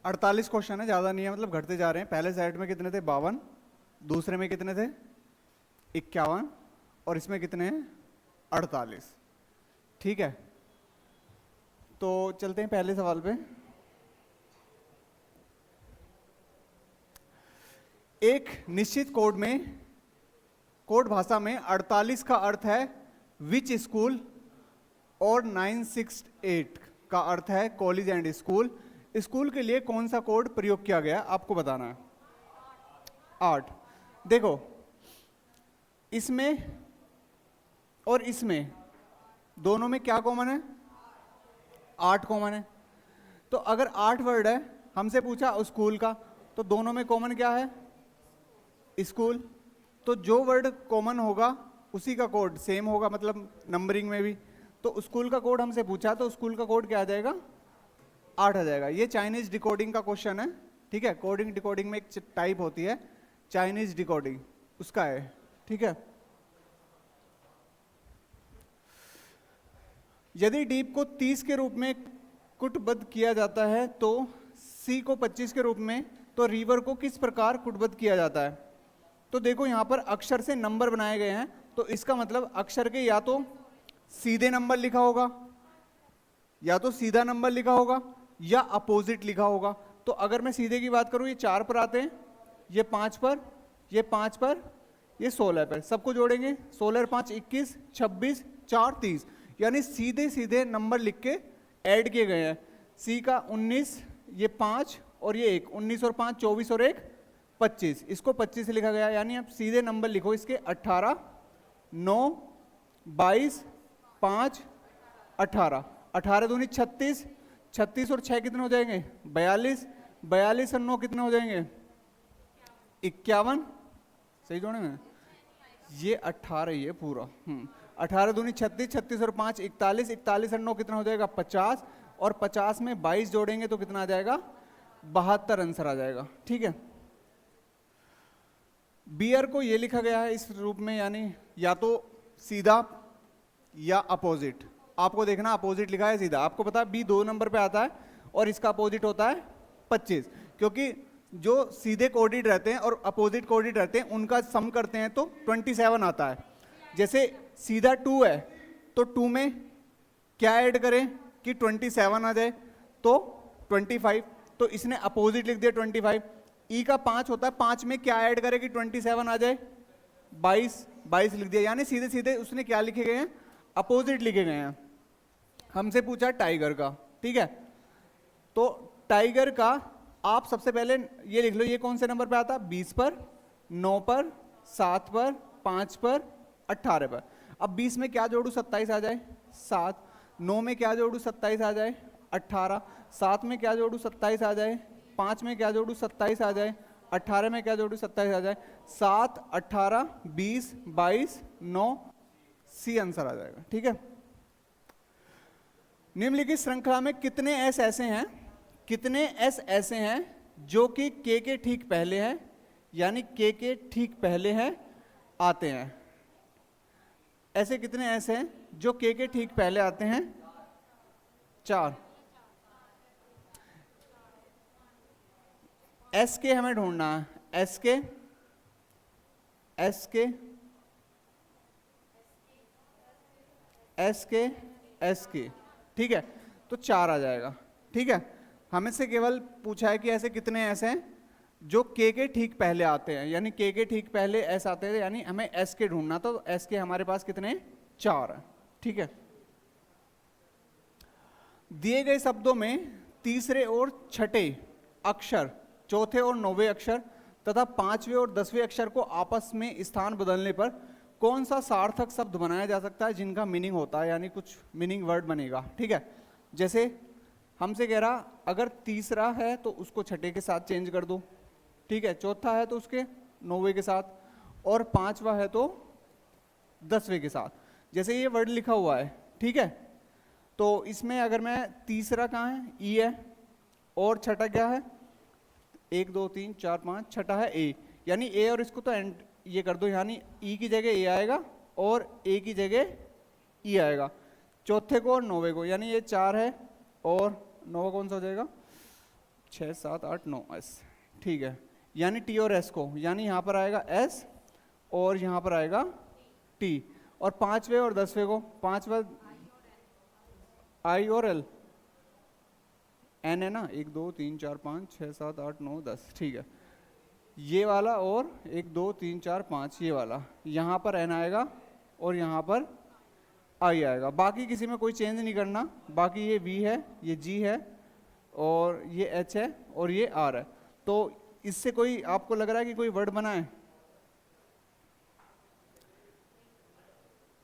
48 question है, ज़्यादा नहीं है, मतलब घटते जा रहे हैं। पहले सेट में कितने थे? 52, दूसरे में कितने थे? 51, और इसमें कितने हैं? 48। ठीक है, तो चलते हैं पहले सवाल पे। एक निश्चित कोड भाषा में 48 का अर्थ है विच स्कूल, और 968 का अर्थ है कॉलेज एंड स्कूल। स्कूल के लिए कौन सा कोड प्रयोग किया गया आपको बताना है। 8। देखो, इसमें और इसमें दोनों में क्या कॉमन है? 8 कॉमन है। तो अगर 8 वर्ड है, हमसे पूछा स्कूल का, तो दोनों में कॉमन क्या है? स्कूल। तो जो वर्ड कॉमन होगा उसी का कोड सेम होगा, मतलब नंबरिंग में भी। तो स्कूल का कोड हमसे पूछा, तो स्कूल का कोड क्या आ जाएगा? 8 आ जाएगा। ये चाइनीज डिकोडिंग का क्वेश्चन है। ठीक है, कोडिंग डिकोडिंग में एक टाइप होती है चाइनीज डिकोडिंग, उसका है। ठीक है, यदि डीप को 30 के रूप में कुटबद्ध किया जाता है तो सी को 25 के रूप में, तो रिवर को किस प्रकार कुटबद्ध किया जाता है? तो देखो, यहां पर अक्षर से नंबर बनाए गए हैं, तो इसका मतलब अक्षर के या तो सीधे नंबर लिखा होगा, या तो सीधा नंबर लिखा होगा, या अपोजिट लिखा होगा। तो अगर मैं सीधे की बात करूं, ये 4 पर आते हैं, ये 5 पर, ये 5 पर, ये 16 पर। सबको जोड़ेंगे, 16 5 21, 26 4 30, यानी सीधे सीधे नंबर लिख के ऐड किए गए हैं। सी का 19, ये 5 और ये 1, 19 और 5 24 और 1 25, इसको 25 से लिखा गया। यानी आप सीधे नंबर लिखो इसके 18 9 22 5 18, 18 दूनी 36, 36 और 6 कितने हो जाएंगे? 42, 42 और 9 कितने हो जाएंगे? 51। सही जोड़ेंगे, ये 18 ही है पूरा। 18 दूनी 36, 36 और 5 41, 41 और 9 कितना हो जाएगा? 50, और 50 में 22 जोड़ेंगे तो कितना आ जाएगा? 72 आंसर आ जाएगा। ठीक है, बियर को ये लिखा गया है इस रूप में, यानी या तो सीधा या अपोजिट। आपको देखना अपोजिट लिखा है सीधा। आपको पता है बी 2 नंबर पे आता है और इसका अपोजिट होता है 25, क्योंकि जो सीधे कोडिड रहते हैं और अपोजिट कोडिड रहते हैं उनका सम करते हैं तो 27 आता है। जैसे सीधा 2 है तो 2 में क्या ऐड करें कि 27 आ जाए? तो 25, तो इसने अपोजिट लिख दिया 25। ई का 5 होता है, 5 में क्या ऐड करें कि 27 आ जाए? 22 लिख दिया। यानी सीधे सीधे उसने क्या लिखे गए हैं? अपोजिट लिखे गए हैं। हमसे पूछा टाइगर का, ठीक है, तो टाइगर का आप सबसे पहले ये लिख लो, ये कौन से नंबर पे आता है? 20 पर, 9 पर, 7 पर, 5 पर, 18 पर। अब 20 में क्या जोड़ू? 27 आ जाए 7, 9 में क्या जोड़ू? 27 आ जाए 18, 7 में क्या जोड़ू? 27 आ जाए, 5 में क्या जोड़ू? 27 आ जाए, 18 में क्या जोड़ू? 27 आ जाए। 7 18 20 22 9, सी आंसर आ जाएगा। ठीक है, निम्नलिखित श्रृंखला में कितने एस ऐसे हैं जो कि के ठीक पहले हैं, यानी के ठीक पहले हैं आते हैं? ऐसे कितने ऐसे हैं जो के ठीक पहले आते हैं? 4। एस के हमें ढूंढना है, एस के, ठीक है, तो 4 आ जाएगा। ठीक है, हमें से केवल पूछा है कि ऐसे कितने ऐसे हैं जो के ठीक पहले आते हैं, यानी के ठीक पहले एस आते हैं, यानी हमें एस के ढूंढना, तो एस के हमारे पास कितने? 4 है। ठीक है, दिए गए शब्दों में तीसरे और छठे अक्षर, चौथे और 9वें अक्षर तथा 5वें और 10वें अक्षर को आपस में स्थान बदलने पर कौन सा सार्थक शब्द बनाया जा सकता है जिनका मीनिंग होता है, यानी कुछ मीनिंग वर्ड बनेगा? ठीक है, जैसे हमसे कह रहा अगर तीसरा है तो उसको छठे के साथ चेंज कर दो, ठीक है, चौथा है तो उसके 9वें के साथ, और 5वां है तो 10वें के साथ। जैसे ये वर्ड लिखा हुआ है, ठीक है, तो इसमें अगर मैं तीसरा कहाँ है? ई है, और छठा क्या है? 1 2 3 4 5, छठा है ए, यानी ए और इसको तो एंड ये कर दो, यानी ई की जगह ए आएगा और ए की जगह ई आएगा। चौथे को और 9वें को, यानी ये 4 है और 9वां कौन सा हो जाएगा? 6 7 8 9 S, ठीक है। यानी T और S को, यानी यहाँ पर आएगा S और यहाँ पर आएगा T, और पांचवे और 10वें को, पांचवा I और L, N है ना, 1 2 3 4 5 6 7 8 9 10, ठीक है। ये वाला और 1 2 3 4 5 ये वाला, यहाँ पर N आएगा और यहाँ पर I आएगा। बाकी किसी में कोई चेंज नहीं करना, बाकी ये V है, ये G है और ये H है और ये R है। तो इससे कोई आपको लग रहा है कि कोई वर्ड बना है?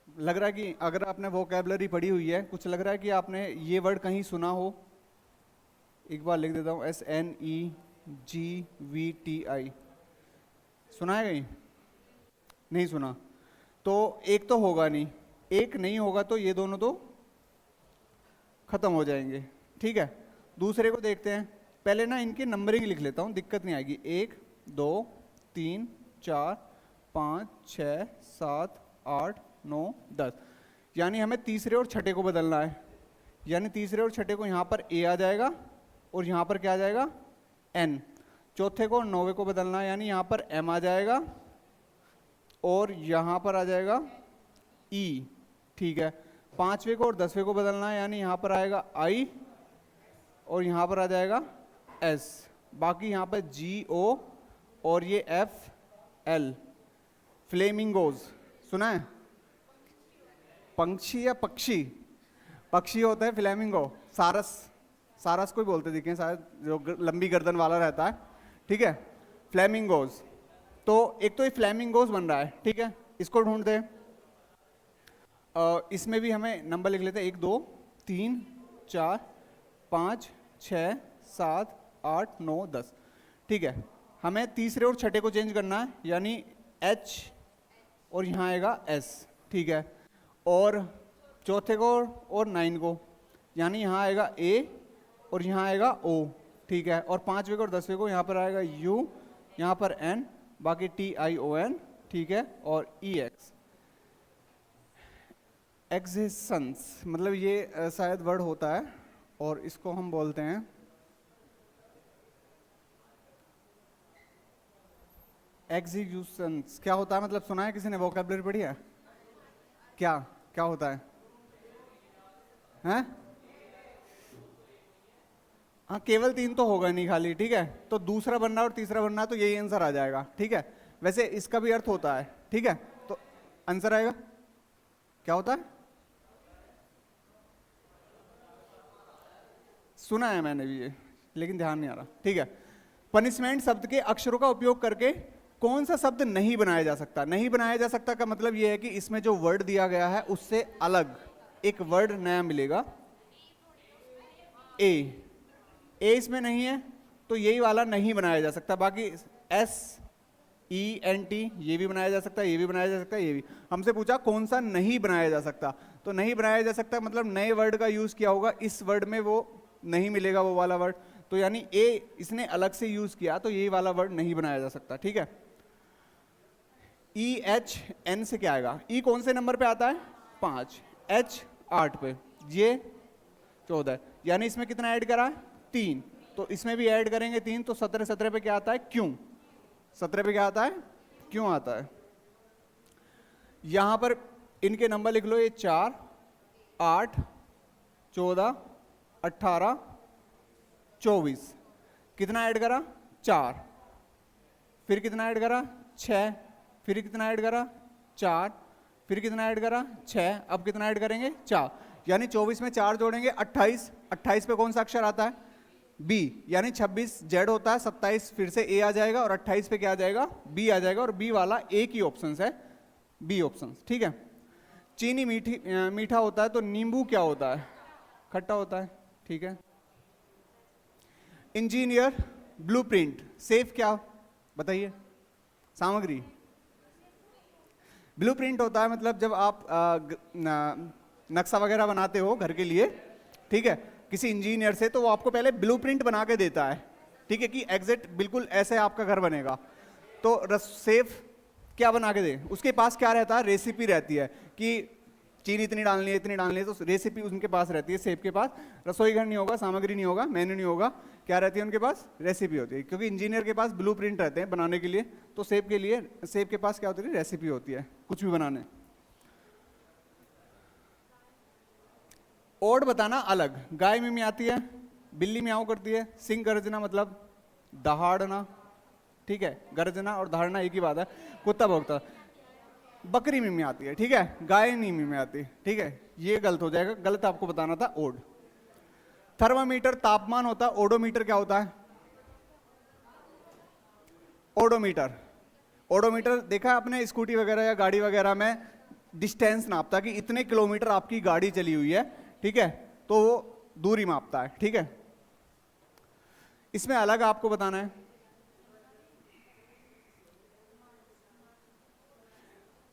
लग रहा है कि अगर आपने वोकैबुलरी पढ़ी हुई है, कुछ लग रहा है कि आपने ये वर्ड कहीं सुना हो? एक बार लिख देता हूँ, SNEGVTI, सुना है कहीं? नहीं सुना, तो एक तो होगा नहीं, एक नहीं होगा तो ये दोनों तो खत्म हो जाएंगे, ठीक है। दूसरे को देखते हैं, पहले ना इनकी नंबरिंग लिख लेता हूँ, दिक्कत नहीं आएगी। 1 2 3 4 5 6 7 8 9 10, यानी हमें तीसरे और छठे को बदलना है। यानी तीसरे और छठे को यहाँ पर A आ जाएगा और यहाँ पर क्या आ जाएगा? N। चौथे को और 9वें को बदलना है, यानी यहाँ पर M आ जाएगा और यहाँ पर आ जाएगा E, ठीक है। पांचवें को और 10वें को बदलना है, यानी यहाँ पर आएगा I और यहाँ पर आ जाएगा S। बाकी यहाँ पर GO और ये FL। फ्लेमिंगोज सुना है? पंक्षी या पक्षी? पक्षी होता है फ्लेमिंगो। सारस, सारस को ही बोलते दिखे शायद, जो लंबी गर्दन वाला रहता है, ठीक है। फ्लेमिंगोज, तो एक तो ये फ्लेमिंगोज बन रहा है, ठीक है। इसको ढूंढते हैं। इसमें भी हमें नंबर लिख लेते हैं, 1 2 3 4 5 6 7 8 9 10, ठीक है। हमें तीसरे और छठे को चेंज करना है, यानी H और यहाँ आएगा S, ठीक है। और चौथे को और 9 को, यानी यहाँ आएगा A और यहाँ आएगा O, ठीक है। और पांचवे को और 10वें को, यहाँ पर आएगा U, यहाँ पर N, बाकी TION, ठीक है, और EX। एक्जिस्टेंस मतलब ये शायद वर्ड होता है और इसको हम बोलते हैं एग्जीक्यूशंस। क्या होता है मतलब सुना है किसी ने? वोकैबुलरी पढ़ी है? क्या क्या होता है? हैं? हाँ, केवल 3 तो होगा नहीं खाली, ठीक है। तो दूसरा बनना और तीसरा बनना, तो यही आंसर आ जाएगा, ठीक है। वैसे इसका भी अर्थ होता है, ठीक है। तो आंसर आएगा क्या होता है? सुना है मैंने भी ये, लेकिन ध्यान नहीं आ रहा, ठीक है। पनिशमेंट शब्द के अक्षरों का उपयोग करके कौन सा शब्द नहीं बनाया जा सकता? नहीं बनाया जा सकता का मतलब ये है कि इसमें जो वर्ड दिया गया है उससे अलग एक वर्ड नया मिलेगा। ए इसमें नहीं है तो यही वाला नहीं बनाया जा सकता। बाकी SENT ये भी बनाया जा सकता है, ये भी बनाया जा सकता है, ये भी। हमसे पूछा कौन सा नहीं बनाया जा सकता, तो नहीं बनाया जा सकता मतलब नए वर्ड का यूज किया होगा, इस वर्ड में वो नहीं मिलेगा वो वाला वर्ड, तो यानी ए इसने अलग से यूज किया, तो यही वाला वर्ड नहीं बनाया जा सकता, ठीक है। EHN से क्या आएगा? E कौन से नंबर पे आता है? 5, H 8 पे, ये 14, यानी इसमें कितना ऐड करा है? 3, तो इसमें भी ऐड करेंगे 3, तो 17 17 पे क्या आता है? क्यों। 17 पे क्या आता है? क्यों आता है। यहां पर इनके नंबर लिख लो, ये 4 8 14 18 24, कितना ऐड करा? 4, फिर कितना ऐड करा? 6, फिर कितना ऐड करा? 4, फिर कितना ऐड करा? 6, अब कितना ऐड करेंगे? 4, यानी 24 में 4 जोड़ेंगे 28, 28 पे कौन सा अक्षर आता है? B, यानी 26 Z होता है, 27 फिर से A आ जाएगा और 28 पे क्या आ जाएगा? B आ जाएगा, और B वाला एक ही ऑप्शन है, B ऑप्शन, ठीक है। चीनी मीठा होता है, तो नींबू क्या होता है? खट्टा होता है, ठीक है। इंजीनियर ब्लूप्रिंट, सेफ क्या बताइए? सामग्री। ब्लूप्रिंट होता है मतलब जब आप नक्शा वगैरह बनाते हो घर के लिए, ठीक है, किसी इंजीनियर से, तो वो आपको पहले ब्लूप्रिंट बना के देता है, ठीक है, कि एग्जैक्ट बिल्कुल ऐसे आपका घर बनेगा। तो सेफ क्या बना के दे? उसके पास क्या रहता है? रेसिपी रहती है कि चीनी इतनी डालनी है, तो रेसिपी उनके पास रहती है, सेफ के पास रसोई घर नहीं होगा, सामग्री नहीं होगा, मेन्यू नहीं होगा, क्या रहती है उनके पास? रेसिपी होती है। क्योंकि इंजीनियर के पास ब्लूप्रिंट रहते हैं बनाने के लिए, तो सेफ के पास क्या होती है? रेसिपी होती है कुछ भी बनाने। ओड बताना अलग, गाय में आती है, बिल्ली म्याऊं करती है, सिंह गर्जना मतलब दहाड़ना, ठीक है, गर्जना और दहाड़ना एक ही बात है, कुत्ता भौंकता। बकरी में आती है, ठीक है, गाय नहीं में आती, ठीक है, ये गलत हो जाएगा, गलत आपको बताना था ओड। थर्मामीटर तापमान होता है, ओडोमीटर क्या होता है? ओडोमीटर, ओडोमीटर देखा आपने स्कूटी वगैरह या गाड़ी वगैरह में डिस्टेंस नापता कि इतने किलोमीटर आपकी गाड़ी चली हुई है, ठीक है, तो वो दूरी मापता है, ठीक है। इसमें अलग आपको बताना है।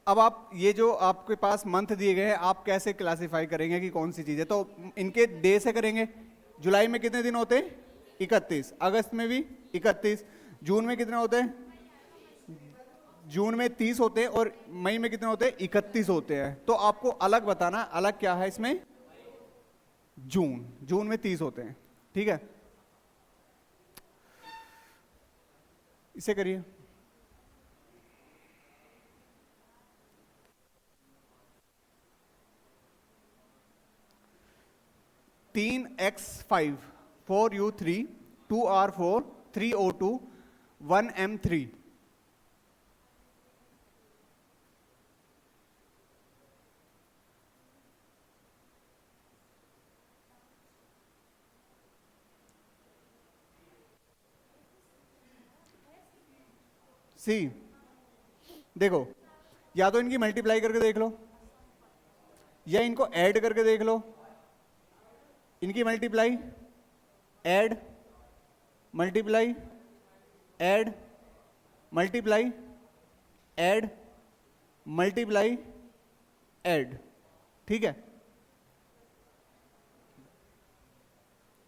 अब आप ये जो आपके पास मंथ दिए गए हैं, आप कैसे क्लासिफाई करेंगे कि कौन सी चीज है? तो इनके डे से करेंगे। जुलाई में कितने दिन होते हैं? 31। अगस्त में भी 31। जून में कितने होते हैं? जून में 30 होते हैं। और मई में कितने होते हैं? 31 होते हैं। तो आपको अलग बताना, अलग क्या है इसमें? जून में 30 होते हैं, ठीक है। इसे करिए। 3x5 4u3 2r4 3o2 1m3। सी देखो, या तो इनकी मल्टीप्लाई करके देख लो, या इनको ऐड करके देख लो। इनकी multiply, add, multiply, add, multiply, add, multiply, add, ठीक है,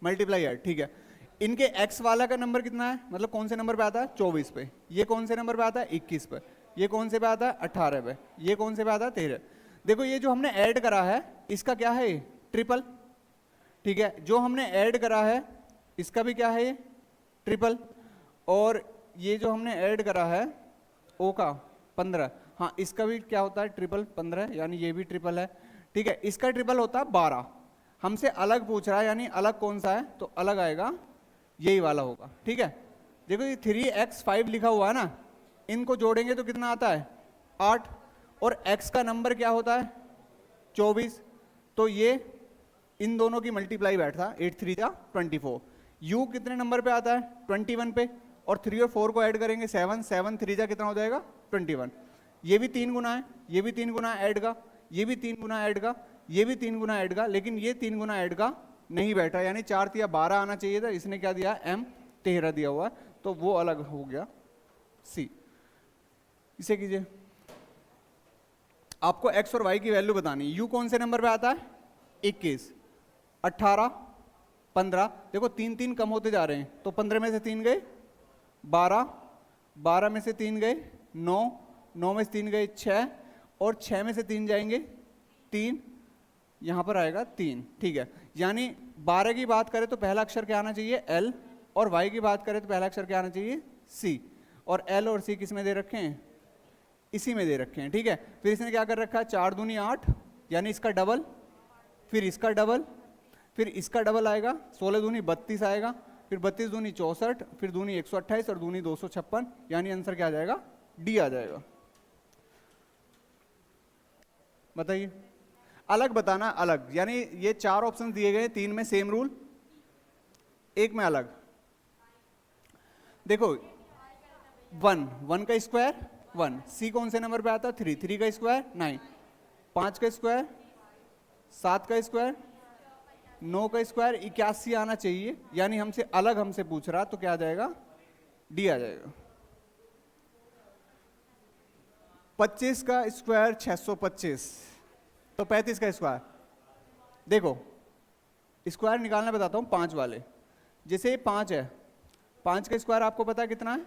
मल्टीप्लाई ऐड, ठीक है। इनके x वाला का नंबर कितना है? मतलब कौन से नंबर पे आता है? 24 पे। ये कौन से नंबर पे आता है? 21 पे। ये कौन से पे आता है? 18 पे। ये कौन से पे आता है? 13। देखो ये जो हमने ऐड करा है इसका क्या है? ट्रिपल, ठीक है। जो हमने ऐड करा है इसका भी क्या है? ये ट्रिपल। और ये जो हमने ऐड करा है ओ का 15, हाँ इसका भी क्या होता है? ट्रिपल 15, यानी ये भी ट्रिपल है, ठीक है। इसका ट्रिपल होता है 12। हमसे अलग पूछ रहा है, यानी अलग कौन सा है? तो अलग आएगा यही वाला होगा, ठीक है। देखो ये 3x5 लिखा हुआ है ना, इनको जोड़ेंगे तो कितना आता है? 8। और x का नंबर क्या होता है? 24। तो ये इन दोनों की मल्टीप्लाई बैठता, 8 3 जा 24। u कितने नंबर पे आता है? 21 पे। और 3 और 4 को ऐड करेंगे 7, 7 3 जा कितना हो जाएगा? 21। ये भी 3 गुना है, ये भी 3 गुना ऐड का, ये भी 3 गुना ऐड का, ये भी 3 गुना ऐड का, लेकिन ये 3 गुना ऐड का नहीं बैठा, यानी 4 3 12 आना चाहिए था, इसने क्या दिया? m 13 दिया हुआ, तो वो अलग हो गया सी। इसे कीजिए। आपको x और y की वैल्यू बतानी। u कौन से नंबर पे आता है? 21, 18, 15। देखो 3 3 कम होते जा रहे हैं, तो 15 में से 3 गए 12, 12 में से 3 गए 9, 9 में से 3 गए 6, और 6 में से 3 जाएंगे 3, यहां पर आएगा 3, ठीक है। यानी 12 की बात करें तो पहला अक्षर क्या आना चाहिए? L, और y की बात करें तो पहला अक्षर क्या आना चाहिए? C। और L और C किस में दे रखे हैं? इसी में दे रखे हैं, ठीक है। फिर इसने क्या कर रखा है? 4 दूनी 8, यानी इसका डबल, फिर इसका डबल, फिर इसका डबल आएगा, 16 दूनी 32 आएगा, फिर 32 दूनी 64, फिर दूनी 128 और दूनी 256, यानी आंसर क्या आ जाएगा? डी आ जाएगा। बताइए। अलग बताना, अलग, यानी ये 4 ऑप्शन दिए गए, 3 में सेम रूल, 1 में अलग। देखो 1 का स्क्वायर 1, सी कौन से नंबर पे आता है? 3, 3 का स्क्वायर 9, 5 का स्क्वायर 7 का स्क्वायर 9 का स्क्वायर 81 आना चाहिए, यानी हमसे अलग हमसे पूछ रहा, तो क्या आ जाएगा? डी आ जाएगा। 25 का स्क्वायर 625, तो 35 का स्क्वायर। देखो स्क्वायर निकालना बताता हूं 5 वाले। जैसे ये 5 है, 5 का स्क्वायर आपको पता है कितना है?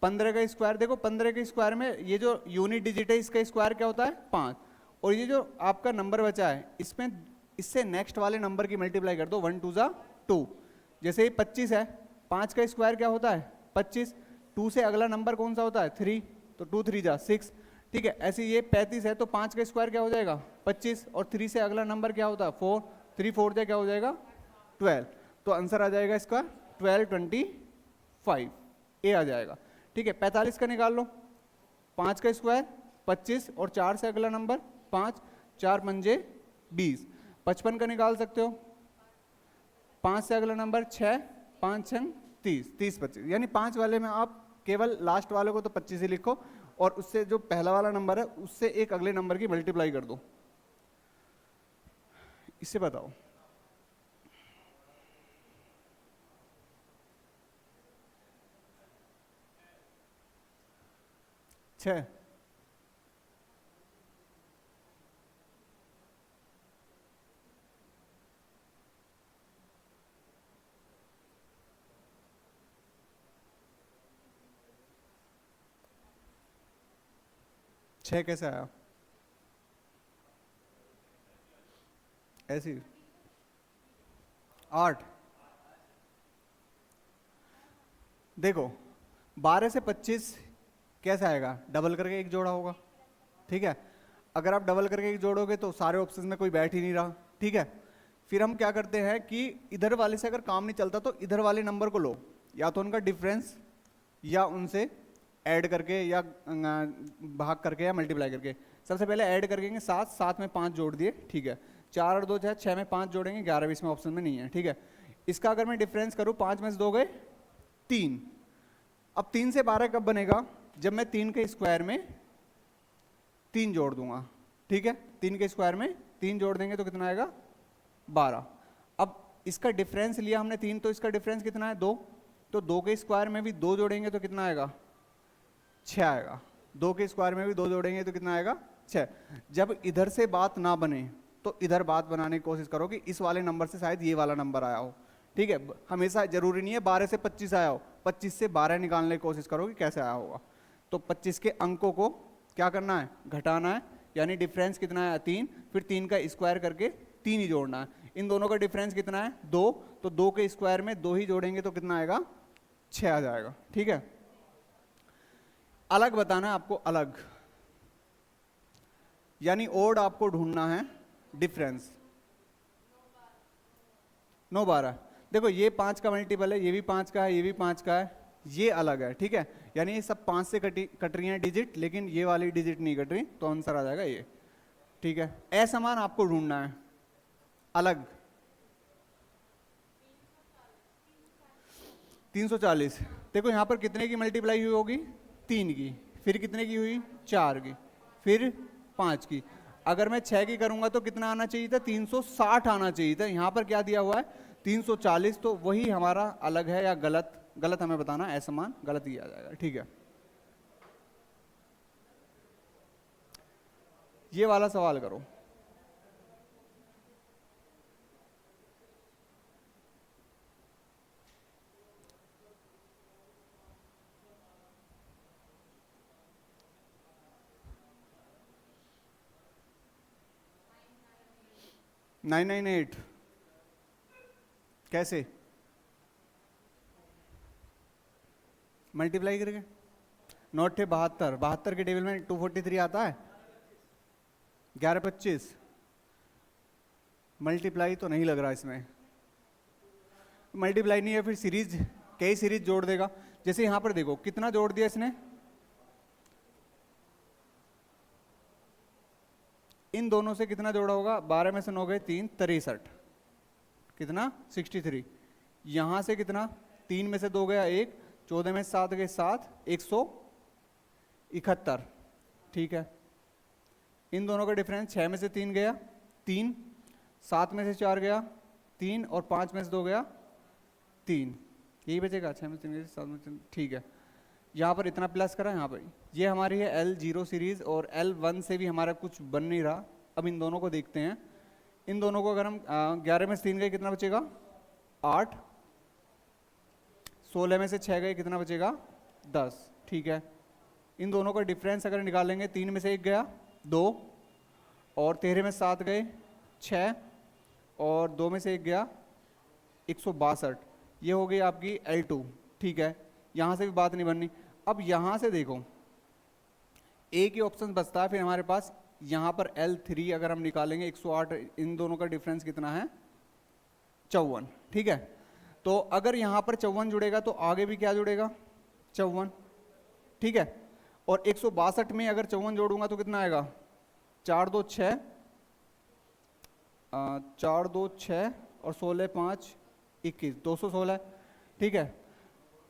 15 का स्क्वायर। देखो 15 के स्क्वायर में ये जो यूनिट डिजिट है इसका स्क्वायर क्या होता है? 5। और ये जो आपका नंबर बचा है इसमें इससे नेक्स्ट वाले नंबर की मल्टीप्लाई कर दो, 1 2 जा 2। जैसे ये 25 है, 5 का स्क्वायर क्या होता है 25, 2 से अगला नंबर कौन सा होता है 3, तो 2 3 जा 6, ठीक है। ऐसे ये 35 है तो 5 का स्क्वायर क्या हो जाएगा 25, और 3 से अगला नंबर क्या होता है 4, 3 4 जा क्या हो जाएगा 12, तो आंसर आ जाएगा इसका 12 25 ए आ जाएगा, ठीक है। 45 का निकाल लो, 5 का स्क्वायर 25 और 4 से अगला नंबर 5, 4 पंजे 20। 55 का निकाल सकते हो, 5 से अगला नंबर 6, 5 6 30, 30 25, यानी 5 वाले में आप केवल लास्ट वाले को तो 25 ही लिखो और उससे जो पहला वाला नंबर है उससे एक अगले नंबर की मल्टीप्लाई कर दो। इससे बताओ 6, छः कैसे आया ऐसी 8। देखो 12 से 25 कैसे आएगा, डबल करके एक जोड़ा होगा, ठीक है। अगर आप डबल करके एक जोड़ोगे तो सारे ऑप्शन में कोई बैठ ही नहीं रहा, ठीक है। फिर हम क्या करते हैं कि इधर वाले से अगर काम नहीं चलता तो इधर वाले नंबर को लो, या तो उनका डिफरेंस या उनसे ऐड करके या भाग करके या मल्टीप्लाई करके। सबसे पहले ऐड करेंगे 7, 7 में 5 जोड़ दिए, ठीक है। 4 और 2 है 6 में 5 जोड़ेंगे, 11 20 में ऑप्शन में नहीं है, ठीक है। इसका अगर मैं डिफरेंस करूँ 5 में से 2 गए 3। अब 3 से 12 कब बनेगा, जब मैं 3 के स्क्वायर में 3 जोड़ दूंगा, ठीक है। 3 के स्क्वायर में 3 जोड़ देंगे तो कितना आएगा 12। अब इसका डिफरेंस लिया हमने 3, तो इसका डिफरेंस कितना है 2, तो 2 के स्क्वायर में भी 2 जोड़ेंगे तो कितना आएगा 6 आएगा। 2 के स्क्वायर में भी 2 जोड़ेंगे तो कितना आएगा 6। जब इधर से बात ना बने तो इधर बात बनाने की कोशिश करो कि इस वाले नंबर से शायद ये वाला नंबर आया हो, ठीक है। हमेशा जरूरी नहीं है 12 से 25 आया हो, 25 से 12 निकालने की कोशिश करो कि कैसे आया होगा। तो 25 के अंकों को क्या करना है घटाना है, यानी डिफरेंस कितना है 3, फिर 3 का स्क्वायर करके 3 ही जोड़ना है। इन दोनों का डिफरेंस कितना है 2, तो 2 के स्क्वायर में 2 ही जोड़ेंगे तो कितना आएगा 6 आ जाएगा, ठीक है। अलग बताना है आपको, अलग, यानी ओड आपको ढूंढना है डिफरेंस। 9 12, देखो ये 5 का मल्टीपल है, ये भी 5 का है, ये भी 5 का है, ये अलग है, ठीक है। यानी ये सब 5 से कट रही हैं डिजिट, लेकिन ये वाली डिजिट नहीं कट रही, तो आंसर आ जाएगा ये, ठीक है। असमान आपको ढूंढना है अलग। 340, देखो यहां पर कितने की मल्टीप्लाई हुई होगी 3 की, फिर कितने की हुई 4 की, फिर 5 की। अगर मैं 6 की करूंगा तो कितना आना चाहिए था 360 आना चाहिए था, यहां पर क्या दिया हुआ है 340, तो वही हमारा अलग है या गलत, गलत हमें बताना है, असमान गलत ही आ जाएगा, ठीक है। ये वाला सवाल करो। नाइन 998 कैसे मल्टीप्लाई करके, नोट थे 72, 72 के टेबल में 243 आता है, 11 25 मल्टीप्लाई तो नहीं लग रहा इसमें, मल्टीप्लाई नहीं है, फिर सीरीज, कई सीरीज जोड़ देगा। जैसे यहां पर देखो कितना जोड़ दिया इसने, इन दोनों से कितना जोड़ा होगा, 12 में से 9 गए 3 63, कितना 63। यहां से कितना 3 में से 2 गया 1, 14 में 7 गए 7, 171, ठीक है। इन दोनों का डिफरेंस 6 में से 3 गया 3, 7 में से 4 गया 3, और 5 में से 2 गया 3, यही बचेगा 6 में से 3 गया 7 में से 3, ठीक है। यहाँ पर इतना प्लस करा, यहाँ पर ये हमारी है L0 सीरीज, और L1 से भी हमारा कुछ बन नहीं रहा। अब इन दोनों को देखते हैं, इन दोनों को अगर हम 11 में से 3 गए कितना बचेगा 8, 16 में से 6 गए कितना बचेगा 10, ठीक है। इन दोनों का डिफरेंस अगर निकालेंगे 3 में से 1 गया 2, और 13 में 7 गए 6, और 2 में से 1 गया 162, ये हो गई आपकी L2। ठीक है, यहाँ से भी बात नहीं बननी। अब यहाँ से देखो एक ही ऑप्शन बचता है फिर हमारे पास, यहाँ पर L3 अगर हम निकालेंगे 108, इन दोनों का डिफरेंस कितना है 54। ठीक है, तो अगर यहाँ पर 54 जुड़ेगा तो आगे भी क्या जुड़ेगा 54। ठीक है, और 162 में अगर 54 जोड़ूंगा तो कितना आएगा 4 2 6, 4 2 6 और 16 5 21, 216। ठीक है,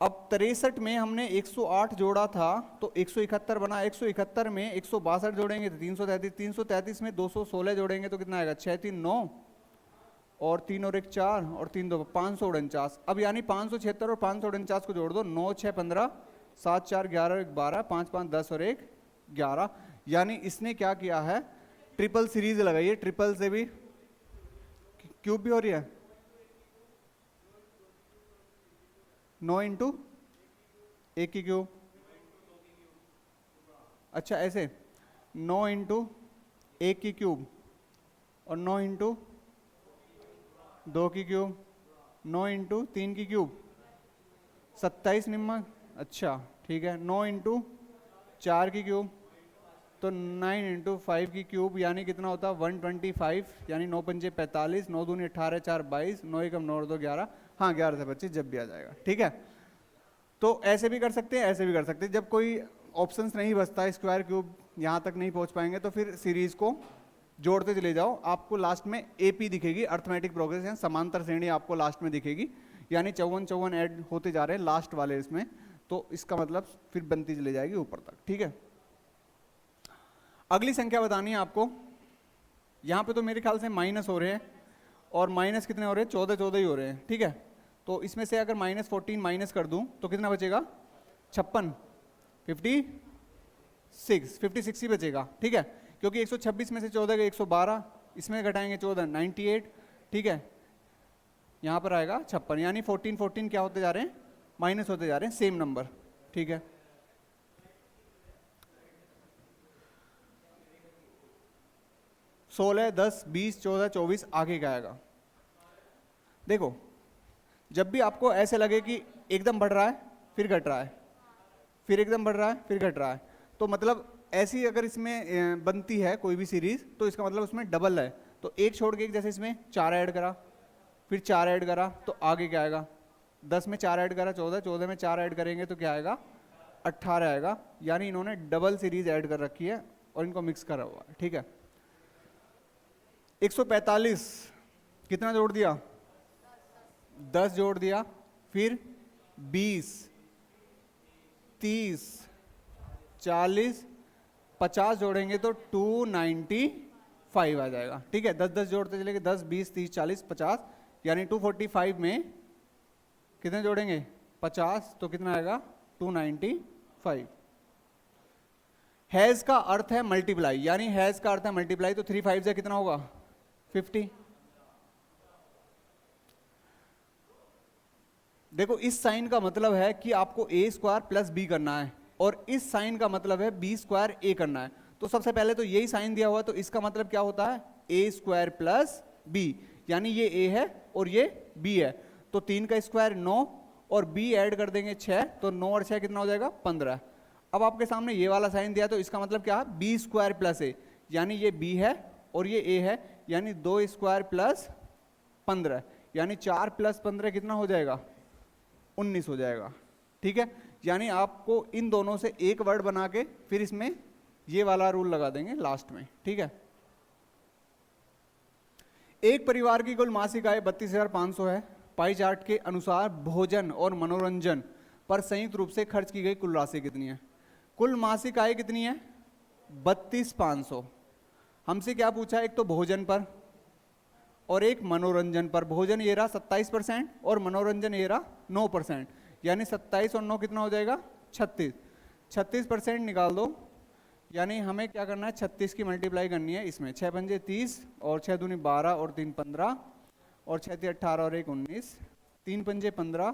अब 63 में हमने 108 जोड़ा था तो 171 बना, 171 में 162 जोड़ेंगे तो 333, 333 में 216 जोड़ेंगे तो कितना आएगा 6 3 9, और 3 और 1 4, और 3 2 549। अब यानी 576 और 549 को जोड़ दो, 9 6 15, 7 4 11 1 12, 5 5 10 और 1 11। यानी इसने क्या किया है ट्रिपल सीरीज लगाई है, ट्रिपल से भी क्यूब भी हो रही है, 9 इंटू 1 की क्यूब। अच्छा ऐसे 9 इंटू 1 की क्यूब और 9 इंटू 2 की क्यूब, 9 इंटू 3 की क्यूब 27 निम्मा। अच्छा ठीक है, 9 इंटू 4 की क्यूब तो 9 इंटू 5 की क्यूब, यानी कितना होता है 125, यानी 9 पंजे 45, 9 दूनी 18, 4 22, 9 एकम 9 2 11, हाँ 11 से 25 जब भी आ जाएगा। ठीक है, तो ऐसे भी कर सकते हैं ऐसे भी कर सकते हैं। जब कोई ऑप्शंस नहीं बचता स्क्वायर क्यूब यहाँ तक नहीं पहुँच पाएंगे तो फिर सीरीज को जोड़ते चले जाओ, आपको लास्ट में एपी दिखेगी, अर्थमेटिक प्रोग्रेशन, समांतर श्रेणी आपको लास्ट में दिखेगी, यानी 54 54 ऐड होते जा रहे हैं लास्ट वाले इसमें, तो इसका मतलब फिर बनती चली जाएगी ऊपर तक। ठीक है, अगली संख्या बतानी है आपको। यहाँ पे तो मेरे ख्याल से माइनस हो रहे हैं, और माइनस कितने हो रहे हैं 14 14 ही हो रहे हैं। ठीक है, तो इसमें से अगर -14 माइनस कर दूं तो कितना बचेगा 56, 56 ही बचेगा। ठीक है, क्योंकि 126 में से 14 गए 112, इसमें घटाएंगे 14 98। ठीक है, यहाँ पर आएगा 56, यानी 14 14 क्या होते जा रहे हैं माइनस होते जा रहे हैं, सेम नंबर। ठीक है, सोलह 10 20 14 24 आगे क्या आएगा। देखो जब भी आपको ऐसे लगे कि एकदम बढ़ रहा है फिर घट रहा है, फिर एकदम बढ़ रहा है फिर घट रहा है, तो मतलब ऐसी अगर इसमें बनती है कोई भी सीरीज तो इसका मतलब उसमें डबल है। तो एक छोड़ के एक, जैसे इसमें 4 ऐड करा फिर 4 ऐड करा तो आगे क्या आएगा 10 में 4 ऐड करा 14, 14 में 4 ऐड करेंगे तो क्या आएगा 18 आएगा, यानी इन्होंने डबल सीरीज ऐड कर रखी है और इनको मिक्स करा हुआ है। ठीक है, 145 कितना जोड़ दिया 10 जोड़ दिया, फिर 20 30 40 50 जोड़ेंगे तो 295 आ जाएगा। ठीक है, 10 10 जोड़ते चलेंगे 10 20 30 40 50, यानी 245 में कितने जोड़ेंगे 50 तो कितना आएगा 295। हैज का अर्थ है मल्टीप्लाई, यानी हैज का अर्थ है मल्टीप्लाई, तो 3 5 से कितना होगा 50। देखो इस साइन का मतलब है कि आपको a स्क्वायर प्लस बी करना है, और इस साइन का मतलब है b स्क्वायर a करना है। तो सबसे पहले तो यही साइन दिया हुआ है, तो इसका मतलब क्या होता है a स्क्वायर प्लस b, यानी ये a है और ये b है, तो 3 का स्क्वायर 9 और b ऐड कर देंगे 6, तो 9 और 6 कितना हो जाएगा 15। अब आपके सामने ये वाला साइन दिया तो इसका मतलब क्या है b स्क्वायर प्लस a, यानी ये b है और ये a है, यानी 2 स्क्वायर प्लस 15, यानी 4 प्लस 15 कितना हो जाएगा 19 हो जाएगा। ठीक है, यानी आपको इन दोनों से एक वर्ड बना के फिर इसमें ये वाला रूल लगा देंगे लास्ट में। ठीक है, एक परिवार की कुल मासिक आय 32,500 है। पाई चार्ट के अनुसार भोजन और मनोरंजन पर संयुक्त रूप से खर्च की गई कुल राशि कितनी है। कुल मासिक आय कितनी है 32,500। हमसे क्या पूछा, एक तो भोजन पर और एक मनोरंजन पर। भोजन ये रहा 27% और मनोरंजन ये रहा 9%, यानी 27 और 9 कितना हो जाएगा 36। 36% निकाल दो, यानी हमें क्या करना है 36 की मल्टीप्लाई करनी है इसमें, 6 पंजे 30 और 6 दूनी 12 और 3 15 और 6 3 18 और 1 19, 3 पंजे 15,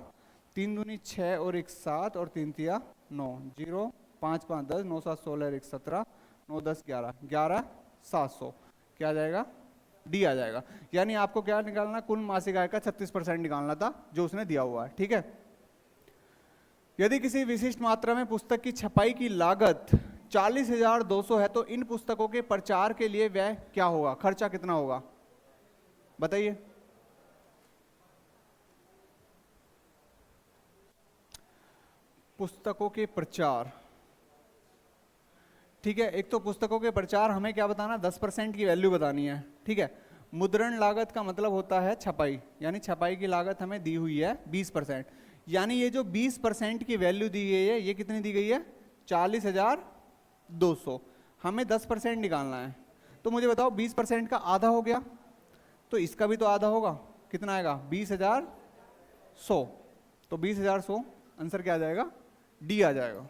3 दूनी 6 और 1 7 और 3 तिया 9, 0 5 5 10, 9 7 16 1 17, 9 10 11 11 700, क्या आ जाएगा, डी आ जाएगा। यानी आपको क्या निकालना, कुल मासिक आय का 36% निकालना था जो उसने दिया हुआ है, ठीक है। यदि किसी विशिष्ट मात्रा में पुस्तक की छपाई की लागत 40,200 है तो इन पुस्तकों के प्रचार के लिए व्यय क्या होगा, खर्चा कितना होगा, बताइए। पुस्तकों के प्रचार, ठीक है। एक तो पुस्तकों के प्रचार हमें क्या बताना, 10% की वैल्यू बतानी है, ठीक है। मुद्रण लागत का मतलब होता है छपाई, यानी छपाई की लागत हमें दी हुई है 20%, यानी ये जो 20% की वैल्यू दी गई है ये कितनी दी गई है, 40,200। हमें 10% निकालना है, तो मुझे बताओ 20% का आधा हो गया तो इसका भी तो आधा होगा, कितना आएगा, 20,100। तो 20,100 आंसर क्या आ जाएगा, डी आ जाएगा।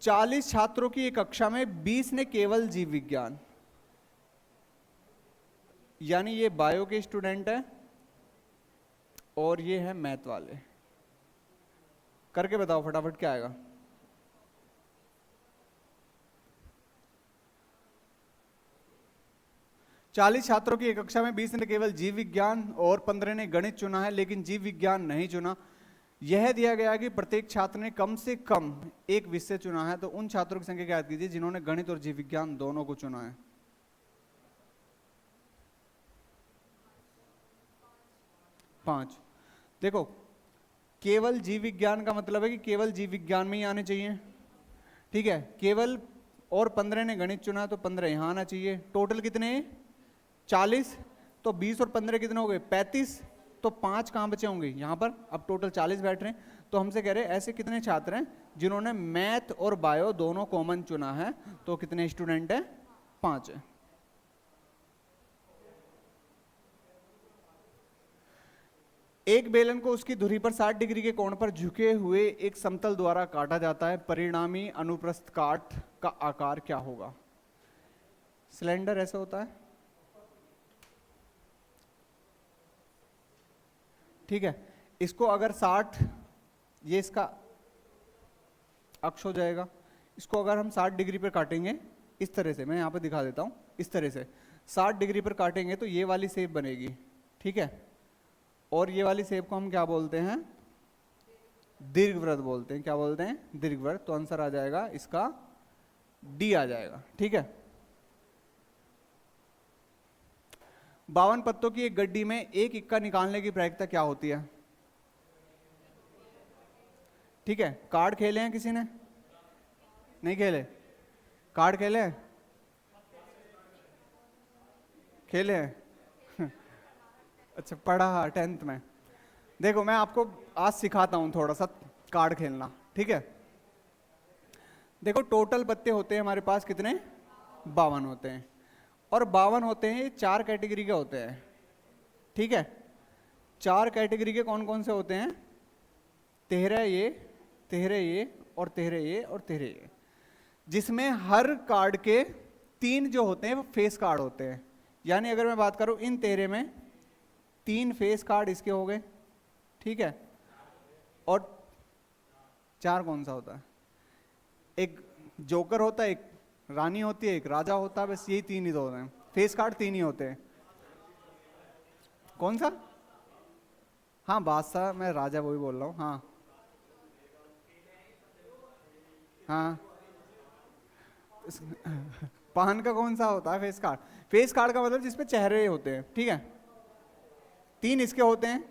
40 छात्रों की एक कक्षा में 20 ने केवल जीव विज्ञान, यानी ये बायो के स्टूडेंट है और ये है मैथ वाले, करके बताओ फटाफट क्या आएगा। चालीस छात्रों की एक कक्षा में 20 ने केवल जीव विज्ञान और 15 ने गणित चुना है लेकिन जीव विज्ञान नहीं चुना। यह दिया गया कि प्रत्येक छात्र ने कम से कम एक विषय चुना है, तो उन छात्रों की संख्या ज्ञात कीजिए जिन्होंने गणित और जीव विज्ञान दोनों को चुना है। पांच। देखो केवल जीव विज्ञान का मतलब है कि केवल जीव विज्ञान में ही आने चाहिए, ठीक है। केवल और 15 ने गणित चुना तो 15 यहां आना चाहिए। टोटल कितने, 40, तो 20 और 15 कितने हो गए, 35, तो 5 कहां बचे होंगे यहां पर। अब टोटल 40 बैठ रहे हैं, तो हमसे कह रहे हैं ऐसे कितने छात्र हैं जिन्होंने मैथ और बायो दोनों कॉमन चुना है, तो कितने स्टूडेंट हैं, 5 है। एक बेलन को उसकी धुरी पर 60 डिग्री के कोण पर झुके हुए एक समतल द्वारा काटा जाता है, परिणामी अनुप्रस्थ काट का आकार क्या होगा। सिलेंडर ऐसा होता है, ठीक है। इसको अगर 60, ये इसका अक्ष हो जाएगा, इसको अगर हम 60 डिग्री पर काटेंगे इस तरह से, मैं यहां पर दिखा देता हूं, इस तरह से 60 डिग्री पर काटेंगे तो ये वाली शेप बनेगी, ठीक है। और ये वाली शेप को हम क्या बोलते हैं, दीर्घवृत्त बोलते हैं। क्या बोलते हैं, दीर्घवृत्त। तो आंसर आ जाएगा इसका डी आ जाएगा, ठीक है। 52 पत्तों की एक गड्डी में एक इक्का निकालने की प्रायिकता क्या होती है, ठीक है। कार्ड खेले हैं किसी ने, नहीं खेले, कार्ड खेले हैं, खेले हैं अच्छा पढ़ा 10th में। देखो मैं आपको आज सिखाता हूं थोड़ा सा कार्ड खेलना, ठीक है। देखो टोटल पत्ते होते हैं हमारे पास कितने, 52 होते हैं, और 52 होते हैं, ये 4 कैटेगरी के होते हैं, ठीक है। 4 कैटेगरी के कौन कौन से होते हैं, 13 ये, 13 ये, और 13 ये, और 13 ये, जिसमें हर कार्ड के 3 जो होते हैं वो फेस कार्ड होते हैं। यानी अगर मैं बात करूं इन 13 में 3 फेस कार्ड इसके हो गए, ठीक है। और 4 कौन सा होता है, एक जोकर होता है, एक रानी होती है, एक राजा होता है, बस यही 3 ही तो होते हैं, फेस कार्ड 3 ही होते हैं। कौन सा, हाँ बादशाह, मैं राजा वही बोल रहा हूँ, हाँ हाँ पान का कौन सा होता है फेस कार्ड, फेस कार्ड का मतलब जिसपे चेहरे होते हैं, ठीक है। 3 इसके होते हैं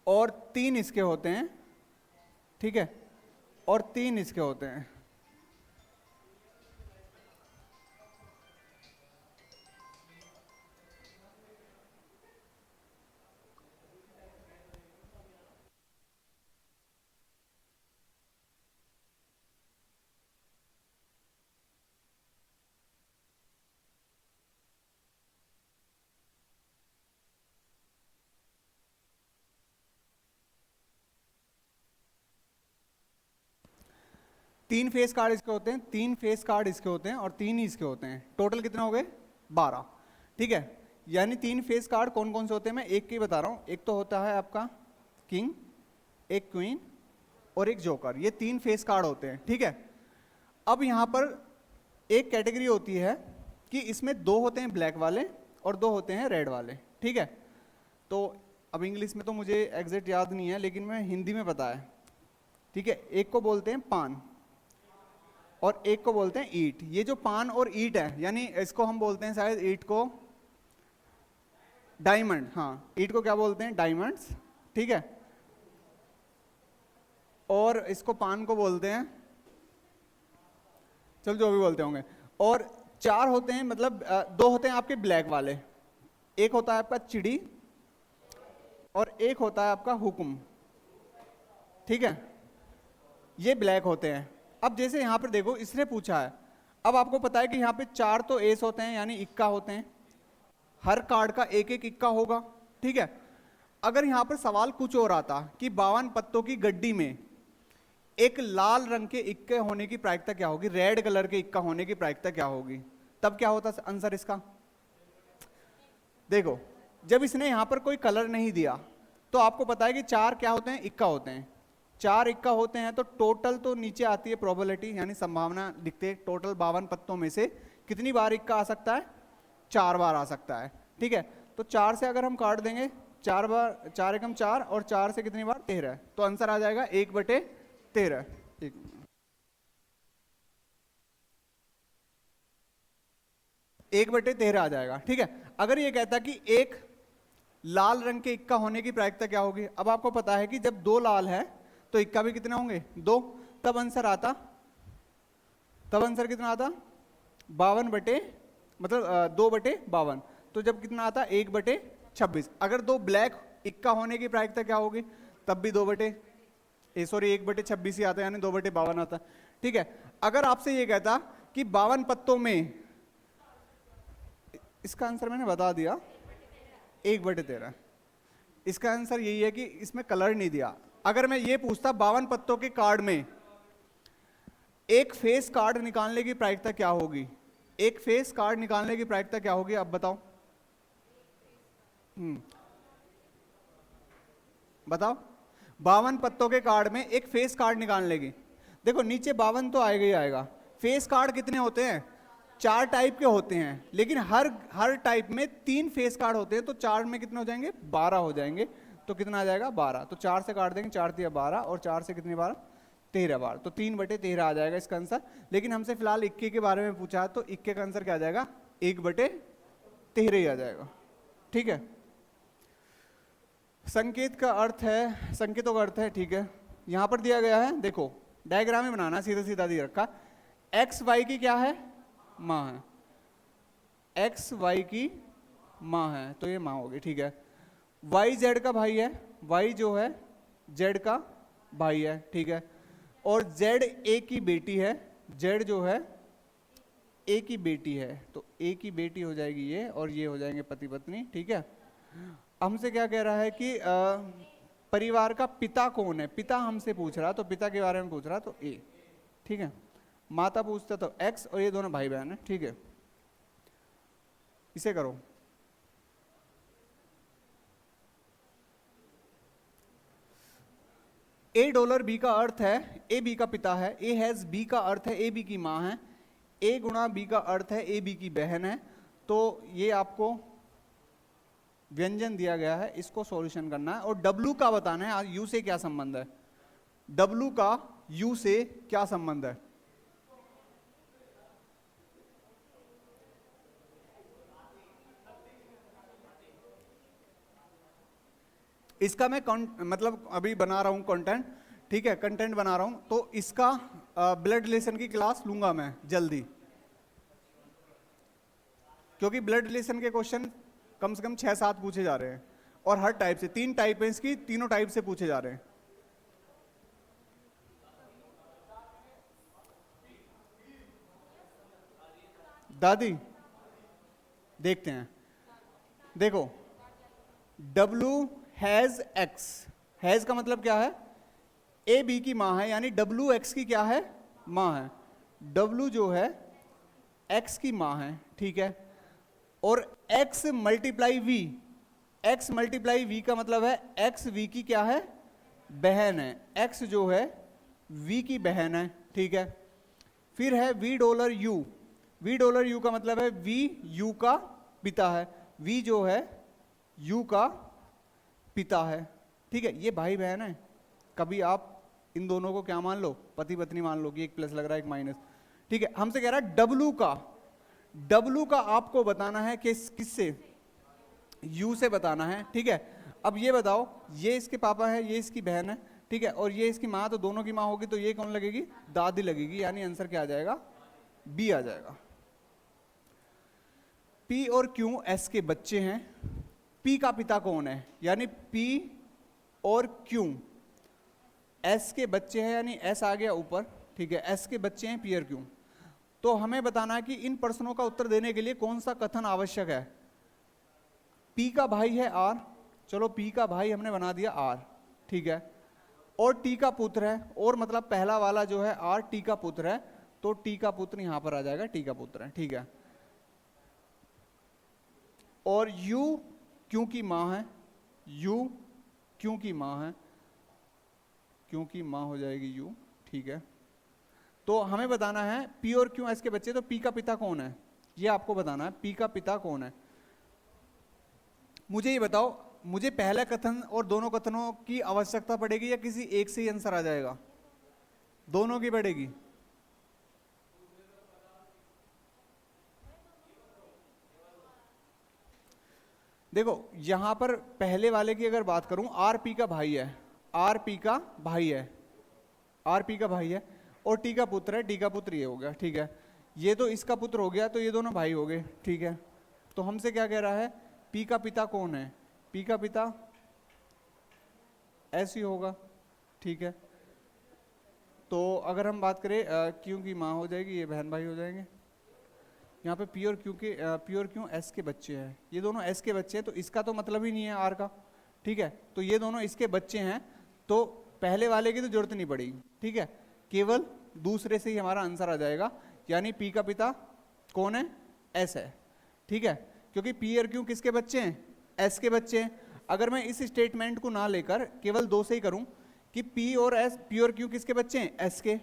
और 3 इसके होते हैं, ठीक है, और 3 इसके होते हैं। तीन फेस कार्ड इसके होते हैं, 3 फेस कार्ड इसके होते हैं, और 3 ही इसके होते हैं। टोटल कितने हो गए, 12, ठीक है। यानी 3 फेस कार्ड कौन कौन से होते हैं, मैं एक के ही बता रहा हूं। एक तो होता है आपका किंग, एक क्वीन और एक जोकर, ये 3 फेस कार्ड होते हैं, ठीक है। अब यहां पर एक कैटेगरी होती है कि इसमें 2 होते हैं ब्लैक वाले और 2 होते हैं रेड वाले, ठीक है। तो अब इंग्लिश में तो मुझे एग्जैक्ट याद नहीं है, लेकिन मैं हिंदी में पता है, ठीक है। एक को बोलते हैं पान और एक को बोलते हैं ईट। ये जो पान और ईट है, यानी इसको हम बोलते हैं शायद ईट को डायमंड, हाँ ईट को क्या बोलते हैं, डायमंड्स, ठीक है। और इसको पान को बोलते हैं, चल जो भी बोलते होंगे। और 4 होते हैं, मतलब 2 होते हैं आपके ब्लैक वाले, एक होता है आपका चिड़ी और एक होता है आपका हुक्म, ठीक है। ये ब्लैक होते हैं। अब जैसे यहां पर देखो, इसने पूछा है, अब आपको पता है कि यहाँ पे 4 तो एस होते हैं, यानी इक्का होते हैं, हर कार्ड का एक एक इक्का होगा, ठीक है। अगर यहां पर सवाल कुछ और आता कि 52 पत्तों की गड्डी में एक लाल रंग के इक्के होने की प्रायिकता क्या होगी, रेड कलर के इक्का होने की प्रायिकता क्या होगी, तब क्या होता आंसर इसका। देखो, जब इसने यहां पर कोई कलर नहीं दिया तो आपको पता है कि 4 क्या होते हैं, इक्का होते हैं। 4 इक्का होते हैं तो टोटल तो नीचे आती है प्रोबेबिलिटी, यानी संभावना लिखते हैं, टोटल 52 पत्तों में से कितनी बार इक्का आ सकता है, 4 बार आ सकता है, ठीक है। तो 4 से अगर हम काट देंगे, 4 बार, 4 एकम 4 और 4 से कितनी बार, 13, तो आंसर आ जाएगा 1/13। 1/13 आ जाएगा, ठीक है। अगर ये कहता कि एक लाल रंग के इक्का होने की प्रायिकता क्या होगी, अब आपको पता है कि जब 2 लाल है तो इक्का भी कितने होंगे, 2, तब आंसर कितना आता, 2/52, तो जब कितना आता, 1/26। अगर 2 ब्लैक इक्का होने की प्रायिकता क्या होगी, तब भी 1/26 ही आता है, यानी 2/52 आता, ठीक है। अगर आपसे ये कहता कि 52 पत्तों में, इसका आंसर मैंने बता दिया, 1/13। इसका आंसर यही है कि इसमें कलर नहीं दिया। अगर मैं ये पूछता 52 पत्तों के कार्ड में एक फेस कार्ड निकालने की प्रायिकता क्या होगी, एक फेस कार्ड निकालने की प्रायिकता क्या होगी, अब बताओ। बताओ, 52 पत्तों के कार्ड में एक फेस कार्ड निकालने की, देखो नीचे 52 तो आएगा ही आएगा। फेस कार्ड कितने होते हैं, 4 टाइप के होते हैं, लेकिन हर टाइप में 3 फेस कार्ड होते हैं, तो 4 में कितने हो जाएंगे, 12 हो जाएंगे। तो कितना आ जाएगा, 12। तो 4 से काट देंगे, 4 3 12, और 4 से कितनी बार, 13 बार, तो 3/13 आ जाएगा इसका आंसर। लेकिन हमसे फिलहाल इक्के के बारे में पूछा है, तो इक्के का आंसर क्या आ जाएगा, 1/13 ही आ जाएगा, ठीक है। संकेत का अर्थ है, संकेतों का अर्थ है, ठीक है। यहां पर दिया गया है, देखो डायग्राम में बनाना, सीधा सीधा दिया रखा, एक्स वाई की क्या है, माँ है, एक्स वाई की माँ है, तो ये माँ होगी, ठीक है। वाई जेड का भाई है, वाई जो है जेड का भाई है, ठीक है। और जेड ए की बेटी है, जेड जो है ए की बेटी है, तो ए की बेटी हो जाएगी ये, और ये हो जाएंगे पति पत्नी, ठीक है। हमसे क्या कह रहा है कि परिवार का पिता कौन है, पिता हमसे पूछ रहा, तो पिता के बारे में पूछ रहा, तो ए, ठीक है। माता पूछता तो एक्स, और ये दोनों भाई बहन है, ठीक है। इसे करो, $A बी का अर्थ है ए बी का पिता है, ए हैज बी का अर्थ है ए बी की माँ है, ए गुणा बी का अर्थ है ए बी की बहन है। तो ये आपको व्यंजन दिया गया है, इसको सॉल्यूशन करना है, और W का बताना है U से क्या संबंध है, W का U से क्या संबंध है। इसका मैं मतलब अभी बना रहा हूं कंटेंट, ठीक है, कंटेंट बना रहा हूं, तो इसका ब्लड रिलेशन की क्लास लूंगा मैं जल्दी, क्योंकि ब्लड रिलेशन के क्वेश्चन कम से कम 6-7 पूछे जा रहे हैं, और हर टाइप से, 3 टाइप है इसकी, तीनों टाइप से पूछे जा रहे हैं। दादी देखते हैं, देखो W हैज एक्स, हैज का मतलब क्या है, ए बी की माँ है, यानी W एक्स की क्या है, माँ है, W जो है एक्स की माँ है, ठीक है। और x multiply v, x multiply v का मतलब है x v की क्या है, बहन है, x जो है v की बहन है, ठीक है। फिर है $V U, v dollar u का मतलब है वी यू का पिता है, वी जो है यू का पिता है, ठीक है। ये भाई बहन है, कभी आप इन दोनों को क्या मान लो, पति पत्नी मान लो कि एक प्लस लग रहा है एक माइनस, ठीक है। हमसे कह रहा है डब्लू का आपको बताना है किससे, यू से बताना है, ठीक है। अब ये बताओ, ये इसके पापा है, ये इसकी बहन है, ठीक है, और ये इसकी माँ, तो दोनों की माँ होगी, तो ये कौन लगेगी, दादी लगेगी, यानी आंसर क्या आ जाएगा, बी आ जाएगा। पी और क्यू एस के बच्चे हैं, पी का पिता कौन है, यानी पी और क्यू एस के बच्चे हैं, यानी एस आ गया ऊपर, ठीक है, एस के बच्चे हैं पी और क्यू। तो हमें बताना है कि इन प्रश्नों का उत्तर देने के लिए कौन सा कथन आवश्यक है। पी का भाई है आर, चलो पी का भाई हमने बना दिया आर, ठीक है, और टी का पुत्र है, और मतलब पहला वाला जो है आर टी का पुत्र है, तो टी का पुत्र यहां पर आ जाएगा, टी का पुत्र है, ठीक है। और यू क्योंकि मां है, यू क्योंकि मां है, क्योंकि मां हो जाएगी यू, ठीक है। तो हमें बताना है पी और क्यू एस के बच्चे, तो पी का पिता कौन है, ये आपको बताना है, पी का पिता कौन है। मुझे ये बताओ, मुझे पहला कथन और दोनों कथनों की आवश्यकता पड़ेगी या किसी एक से ही आंसर आ जाएगा, दोनों की पड़ेगी। देखो यहां पर पहले वाले की अगर बात करूं, आर पी का भाई है, आर पी का भाई है, आर पी का भाई है, और टी का पुत्र है, टी का पुत्र ये हो गया, ठीक है। ये तो इसका पुत्र हो गया, तो ये दोनों भाई हो गए, ठीक है। तो हमसे क्या कह रहा है, पी का पिता कौन है, पी का पिता ऐसी होगा, ठीक है। तो अगर हम बात करें क्यों की माँ हो जाएगी, ये बहन भाई हो जाएंगे। यहाँ पे पी और क्यू एस के बच्चे हैं, ये दोनों एस के बच्चे हैं, तो इसका तो मतलब ही नहीं है आर का, ठीक है। तो ये दोनों इसके बच्चे हैं, तो पहले वाले की तो जरूरत नहीं पड़ेगी, ठीक है, केवल दूसरे से ही हमारा आंसर आ जाएगा, यानी पी का पिता कौन है, एस है, ठीक है। क्योंकि पी और क्यू किसके बच्चे हैं, एस के बच्चे हैं। अगर मैं इस स्टेटमेंट को ना लेकर केवल दो से ही करूं कि पी और क्यू किसके बच्चे हैं, एस के,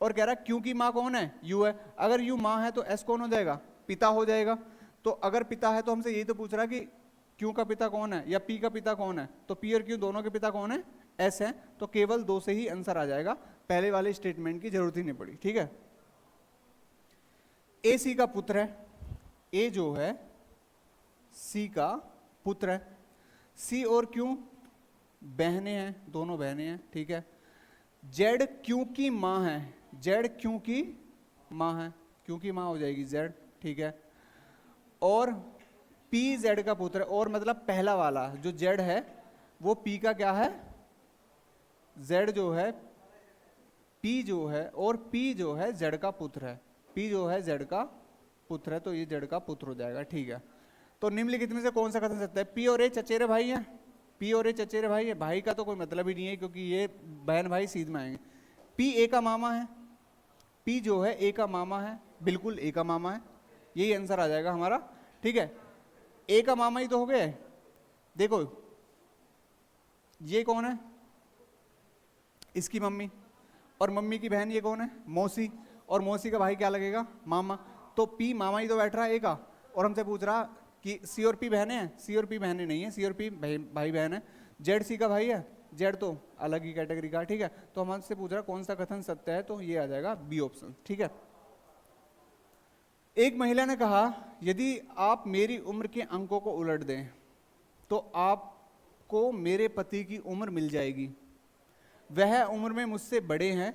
और कह रहा है क्यू की माँ कौन है, यू है। अगर यू माँ है तो एस कौन हो जाएगा, पिता हो जाएगा। तो अगर पिता है तो हमसे यही तो पूछ रहा है कि क्यू का पिता कौन है या पी का पिता कौन है, तो पी और क्यू दोनों के पिता कौन है, एस है। तो केवल दो से ही आंसर आ जाएगा, पहले वाले स्टेटमेंट की जरूरत ही नहीं पड़ी, ठीक है। ए सी का पुत्र है, ए जो है सी का पुत्र है, सी और क्यू बहनें हैं, दोनों बहनें हैं, ठीक है। जेड क्यू की माँ है, जेड क्यू की माँ है, क्यू की माँ हो जाएगी जेड, ठीक है। और पी जेड का पुत्र है, और मतलब पहला वाला जो जेड है वो पी का क्या है, जेड जो है पी जो है, और पी जो है जेड का पुत्र है, पी जो है जेड का पुत्र है, तो ये जेड का पुत्र हो जाएगा, ठीक है। तो निम्नलिखित में से कौन सा कथन सत्य है, पी और ए चचेरे भाई हैं, पी और ए चचेरे भाई है, भाई का तो कोई मतलब ही नहीं है क्योंकि ये बहन भाई सीध में आएंगे। पी ए का मामा है, पी जो है ए का मामा है, बिल्कुल ए का मामा है, यही आंसर आ जाएगा हमारा, ठीक है। ए का मामा ही तो हो गए, देखो ये कौन है, इसकी मम्मी, और मम्मी की बहन ये कौन है, मौसी, और मौसी का भाई क्या लगेगा, मामा। तो पी मामा ही तो बैठ रहा है ए का, और हमसे पूछ रहा कि सी और पी बहनें हैं, सी और पी बहनें नहीं है, सी और पी भाई बहन है। जेड सी का भाई है, जेड तो अलग ही कैटेगरी का, ठीक है। तो हम हमसे पूछ रहा कौन सा कथन सत्य है, तो ये आ जाएगा बी ऑप्शन, ठीक है। एक महिला ने कहा यदि आप मेरी उम्र के अंकों को उलट दें तो आपको मेरे पति की उम्र मिल जाएगी। वह उम्र में मुझसे बड़े हैं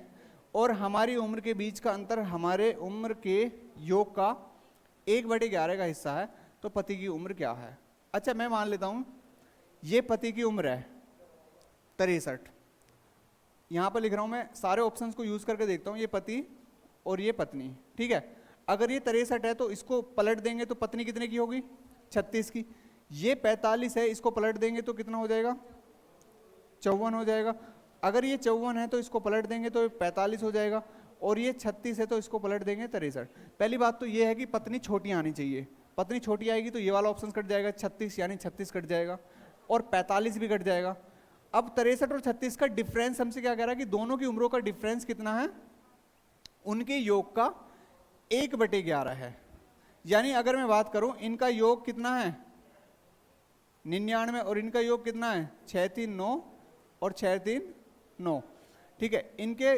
और हमारी उम्र के बीच का अंतर हमारे उम्र के योग का 1/11 का हिस्सा है, तो पति की उम्र क्या है। अच्छा मैं मान लेता हूं ये पति की उम्र है 63, यहां पर लिख रहा हूं मैं, सारे ऑप्शंस को यूज करके देखता हूं, ये पति और ये पत्नी, ठीक है। अगर ये 63 है तो इसको पलट देंगे तो पत्नी कितने की होगी, 36 की। ये 45 है, इसको पलट देंगे तो कितना हो जाएगा, 54 हो जाएगा। अगर ये 54 है तो इसको पलट देंगे तो 45 हो जाएगा, और ये 36 है तो इसको पलट देंगे 63। पहली बात तो ये है कि पत्नी छोटी आनी चाहिए, पत्नी छोटी आएगी तो ये वाला ऑप्शन कट जाएगा, 36 यानी 36 कट जाएगा, और 45 भी कट जाएगा। अब 63 और 36 का डिफरेंस हमसे क्या कह रहा है कि दोनों की उम्रों का डिफरेंस कितना है, उनके योग का 1/11 है, यानी अगर मैं बात करूं इनका योग कितना है 99 और इनका योग कितना है 6 3 9 और 6 3 9। ठीक है, इनके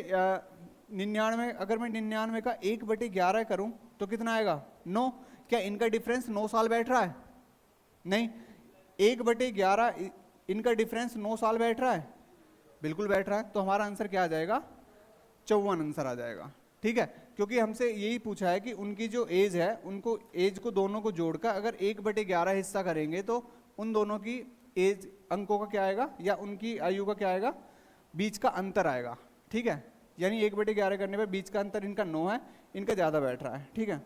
99, अगर मैं 99 का 1/11 करूं तो कितना आएगा 9। क्या इनका डिफरेंस 9 साल बैठ रहा है? नहीं, 1/11 इनका डिफरेंस 9 साल बैठ रहा है, बिल्कुल बैठ रहा है। तो हमारा आंसर क्या आ जाएगा 54 आंसर आ जाएगा। ठीक है, क्योंकि हमसे यही पूछा है कि उनकी जो एज है, उनको एज को दोनों को जोड़कर अगर 1/11 हिस्सा करेंगे तो उन दोनों की एज अंकों का क्या आएगा या उनकी आयु का क्या आएगा, बीच का अंतर आएगा। ठीक है, यानी 1/11 करने पर बीच का अंतर इनका 9 है, इनका ज्यादा बैठ रहा है। ठीक है,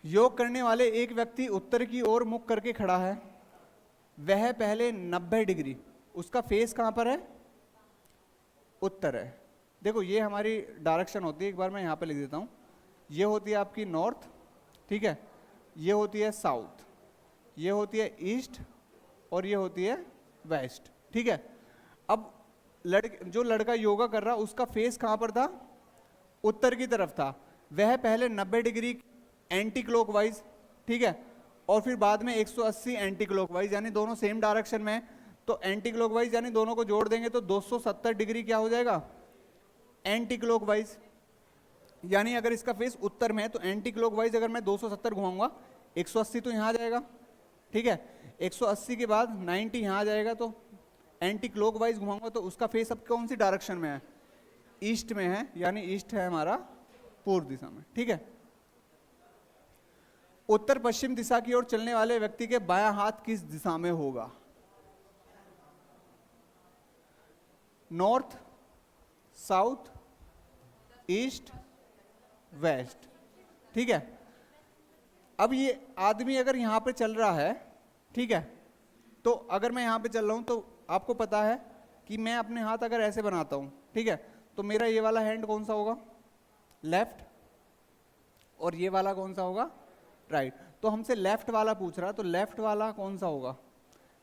योग करने वाले एक व्यक्ति उत्तर की ओर मुख करके खड़ा है, वह पहले 90 डिग्री, उसका फेस कहां पर है, उत्तर है। देखो ये हमारी डायरेक्शन होती है, एक बार मैं यहां पे लिख देता हूं। ये होती है आपकी नॉर्थ, ठीक है, ये होती है साउथ, ये होती है ईस्ट और ये होती है वेस्ट। ठीक है, अब जो लड़का योगा कर रहा उसका फेस कहां पर था, उत्तर की तरफ था। वह पहले 90 डिग्री एंटी क्लॉकवाइज, ठीक है, और फिर बाद में 180 एंटी क्लॉकवाइज, यानी दोनों सेम डायरेक्शन में है। तो एंटी क्लॉकवाइज यानी दोनों को जोड़ देंगे तो 270 डिग्री क्या हो जाएगा, एंटी क्लॉकवाइज। यानी अगर इसका फेस उत्तर में है तो एंटी क्लॉकवाइज अगर मैं 270 घुमाऊंगा 180 तो यहाँ आ जाएगा। ठीक है, 180 के बाद 90 यहाँ आ जाएगा, तो एंटी क्लॉकवाइज घुमाऊंगा तो उसका फेस अब कौन सी डायरेक्शन में है, ईस्ट में है, यानी ईस्ट है हमारा पूर्व दिशा में। ठीक है, उत्तर पश्चिम दिशा की ओर चलने वाले व्यक्ति के बायां हाथ किस दिशा में होगा, नॉर्थ, साउथ, ईस्ट, वेस्ट। ठीक है, अब ये आदमी अगर यहां पे चल रहा है, ठीक है, तो अगर मैं यहां पे चल रहा हूं तो आपको पता है कि मैं अपने हाथ अगर ऐसे बनाता हूं, ठीक है, तो मेरा ये वाला हैंड कौन सा होगा, लेफ्ट, और ये वाला कौन सा होगा, राइट। तो हमसे लेफ्ट वाला पूछ रहा है, तो लेफ्ट वाला कौन सा होगा,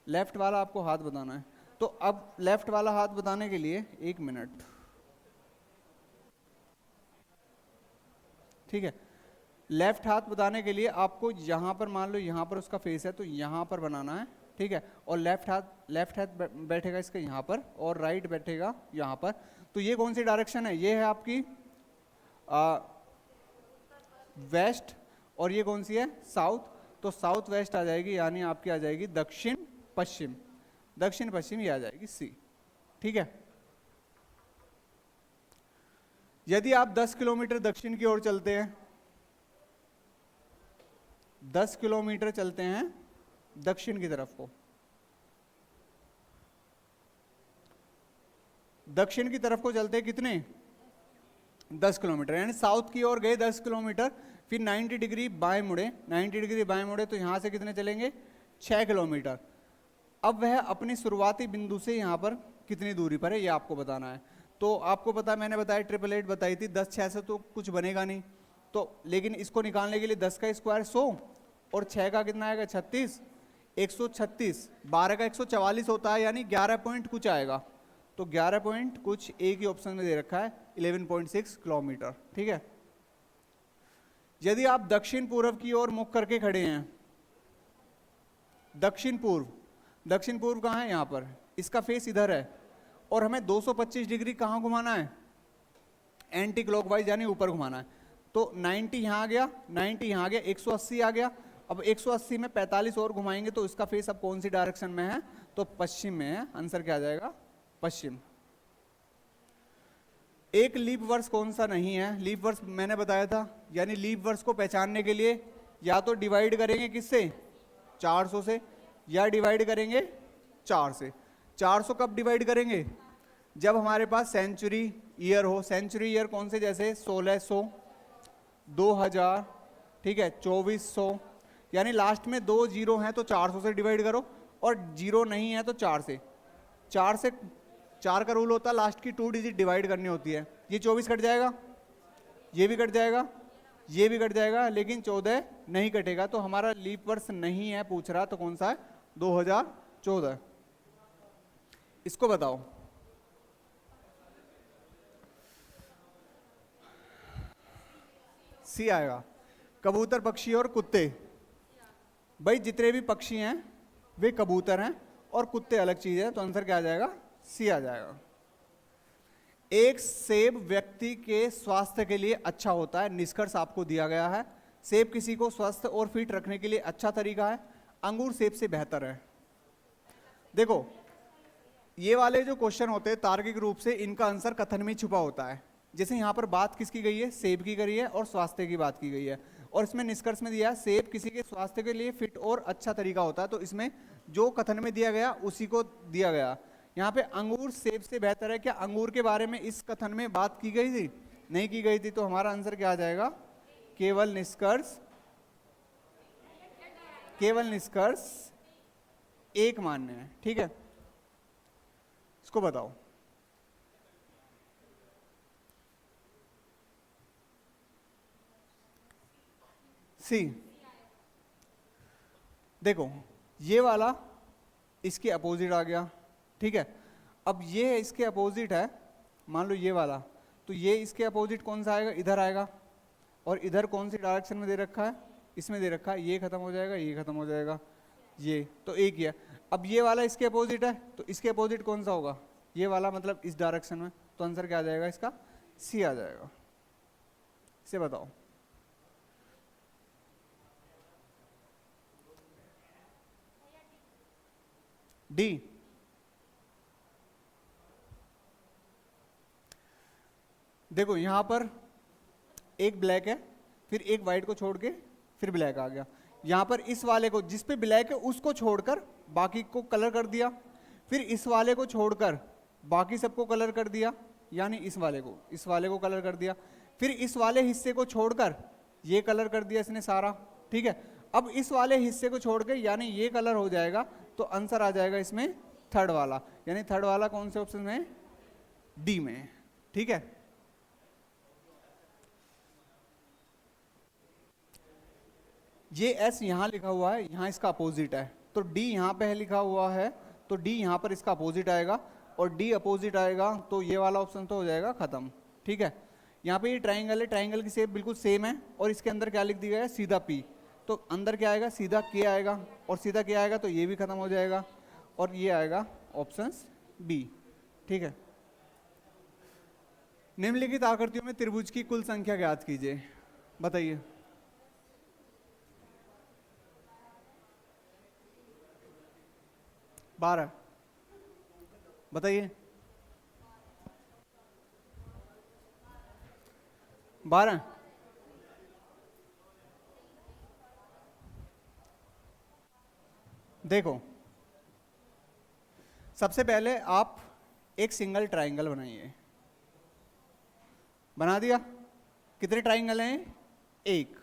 लेफ्ट वाला आपको हाथ बताना है। तो अब लेफ्ट वाला हाथ बताने के लिए 1 मिनट, ठीक है, लेफ्ट हाथ बताने के लिए आपको यहां पर, मान लो यहां पर उसका फेस है तो यहां पर बनाना है। ठीक है, और लेफ्ट हाथ बैठेगा इसका यहां पर और राइट बैठेगा यहां पर। तो ये कौन सी डायरेक्शन है, ये है आपकी वेस्ट, और ये कौन सी है, साउथ। तो साउथ वेस्ट आ जाएगी, यानी आपकी आ जाएगी दक्षिण पश्चिम, दक्षिण पश्चिम ये आ जाएगी सी। ठीक है, यदि आप 10 किलोमीटर दक्षिण की ओर चलते हैं, 10 किलोमीटर चलते हैं दक्षिण की तरफ को, दक्षिण की तरफ को चलते हैं कितने, 10 किलोमीटर, यानी साउथ की ओर गए 10 किलोमीटर, फिर 90 डिग्री बाएं मुड़े, 90 डिग्री बाएं मुड़े तो यहां से कितने चलेंगे, 6 किलोमीटर। अब वह अपनी शुरुआती बिंदु से यहां पर कितनी दूरी पर है ये आपको बताना है। तो आपको पता, मैंने बताया 888 बताई थी, 10 6 से तो कुछ बनेगा नहीं, तो लेकिन इसको निकालने के लिए 10 का स्क्वायर 100 और 6 का कितना आएगा 36, 136, 12 का 144 होता है, यानी 11 पॉइंट कुछ आएगा। तो 11 पॉइंट कुछ एक ही ऑप्शन में दे रखा है 11.6 किलोमीटर। ठीक है, यदि आप दक्षिण पूर्व की ओर मुख करके खड़े हैं, दक्षिण पूर्व, दक्षिण पूर्व कहाँ है, यहाँ पर, इसका फेस इधर है, और हमें 225 डिग्री कहाँ घुमाना है, एंटी क्लॉकवाइज यानी ऊपर घुमाना है। तो 90 यहाँ आ गया, 90 यहाँ आ गया, 180 आ गया। अब 180 में 45 और घुमाएंगे तो इसका फेस अब कौन सी डायरेक्शन में है, तो पश्चिम में है। आंसर क्या आ जाएगा, पश्चिम। एक लीप वर्ष कौन सा नहीं है, लीप वर्ष मैंने बताया था, यानी लीप वर्ष को पहचानने के लिए या तो डिवाइड करेंगे किससे, 400 से, या डिवाइड करेंगे 4 से। 400 कब डिवाइड करेंगे, जब हमारे पास सेंचुरी ईयर हो। सेंचुरी ईयर कौन से, जैसे 1600, 2000, ठीक है, 2400, यानी लास्ट में 2 जीरो हैं तो 400 से डिवाइड करो, और जीरो नहीं है तो 4 से। 4 का रूल होता है लास्ट की 2 डिजिट डिवाइड करनी होती है। ये 24 कट जाएगा, ये भी कट जाएगा, ये भी कट जाएगा, लेकिन 14 नहीं कटेगा। तो हमारा लीप वर्ष नहीं है पूछ रहा, तो कौन सा है, 2014। इसको बताओ, सी आएगा। कबूतर, पक्षी और कुत्ते। भाई जितने भी पक्षी हैं वे कबूतर हैं और कुत्ते अलग चीज है, तो आंसर क्या आ जाएगा? सी आ जाएगा। एक सेब व्यक्ति के स्वास्थ्य के लिए अच्छा होता है, निष्कर्ष आपको दिया गया है। सेब किसी को स्वस्थ और फिट रखने के लिए अच्छा तरीका है, अंगूर सेब से बेहतर है। देखो ये वाले जो क्वेश्चन होते हैं तार्किक रूप से इनका आंसर कथन में छुपा होता है। जैसे यहाँ पर बात किसकी गई है? सेब की करी है और स्वास्थ्य की बात की गई है, और इसमें निष्कर्ष में दिया है सेब किसी के स्वास्थ्य के लिए फिट और अच्छा तरीका होता है, तो इसमें जो कथन में दिया गया उसी को दिया गया। यहाँ पे अंगूर सेब से बेहतर है, क्या अंगूर के बारे में इस कथन में बात की गई थी? नहीं की गई थी, तो हमारा आंसर क्या आ जाएगा? केवल निष्कर्ष, केवल निष्कर्ष एक मान्य है। ठीक है, इसको बताओ। सी। देखो ये वाला इसके अपोजिट आ गया, ठीक है। अब ये इसके अपोजिट है, मान लो ये वाला, तो ये इसके अपोजिट कौन सा आएगा? इधर आएगा। और इधर कौन सी डायरेक्शन में दे रखा है? इसमें दे रखा है, ये खत्म हो जाएगा, ये खत्म हो जाएगा, ये तो एक ही है। अब ये वाला इसके अपोजिट है, तो इसके अपोजिट कौन सा होगा? ये वाला, मतलब इस डायरेक्शन में, तो आंसर क्या आ जाएगा इसका? सी आ जाएगा। इसे बताओ। डी। देखो यहां पर एक ब्लैक है, फिर एक वाइट को छोड़ के फिर ब्लैक आ गया। यहां पर इस वाले को, जिस पे ब्लैक है उसको छोड़कर बाकी को कलर कर दिया, फिर इस वाले को छोड़कर बाकी सबको कलर कर दिया, यानी इस वाले को कलर कर दिया, फिर इस वाले हिस्से को छोड़कर ये कलर कर दिया इसने सारा। ठीक है, अब इस वाले हिस्से को छोड़ के यानी ये कलर हो जाएगा, तो आंसर आ जाएगा इसमें थर्ड वाला, यानी थर्ड वाला कौन से ऑप्शन में? डी में। ठीक है, ये एस यहां लिखा हुआ है, यहां इसका अपोजिट है, तो डी यहां पे है लिखा हुआ है, तो डी यहां पर इसका अपोजिट आएगा, और डी अपोजिट आएगा तो ये वाला ऑप्शन तो हो जाएगा खत्म। ठीक है, यहाँ पे ये ट्राइंगल है, ट्राइंगल की शेप बिल्कुल सेम है, और इसके अंदर क्या लिख दिया है? सीधा पी, तो अंदर क्या आएगा? सीधा के आएगा, और सीधा के आएगा तो ये भी खत्म हो जाएगा, और ये आएगा ऑप्शन बी। ठीक है, निम्नलिखित आकृतियों में त्रिभुज की कुल संख्या ज्ञात कीजिए, बताइए। बारह, बताइए। 12। देखो सबसे पहले आप एक सिंगल ट्राइंगल बनाइए, बना दिया। कितने ट्राइंगल हैं? एक।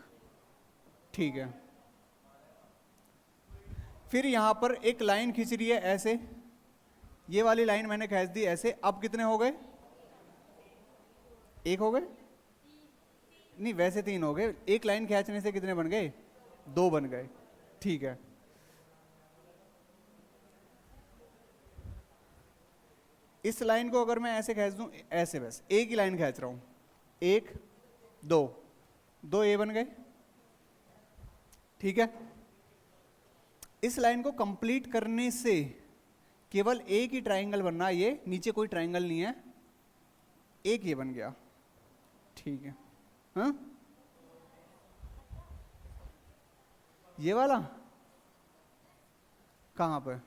ठीक है, फिर यहां पर एक लाइन खींच रही है ऐसे, ये वाली लाइन मैंने खींच दी ऐसे, अब कितने हो गए? एक हो गए? नहीं, वैसे 3 हो गए, एक लाइन खींचने से कितने बन गए? 2 बन गए। ठीक है, इस लाइन को अगर मैं ऐसे खींच दूं, ऐसे, बस एक ही लाइन खींच रहा हूं, 1 2, 2 ए बन गए। ठीक है, इस लाइन को कंप्लीट करने से केवल एक ही ट्राइंगल बनना है, ये नीचे कोई ट्राइंगल नहीं है, एक ये बन गया। ठीक है, हाँ ये वाला कहां पर?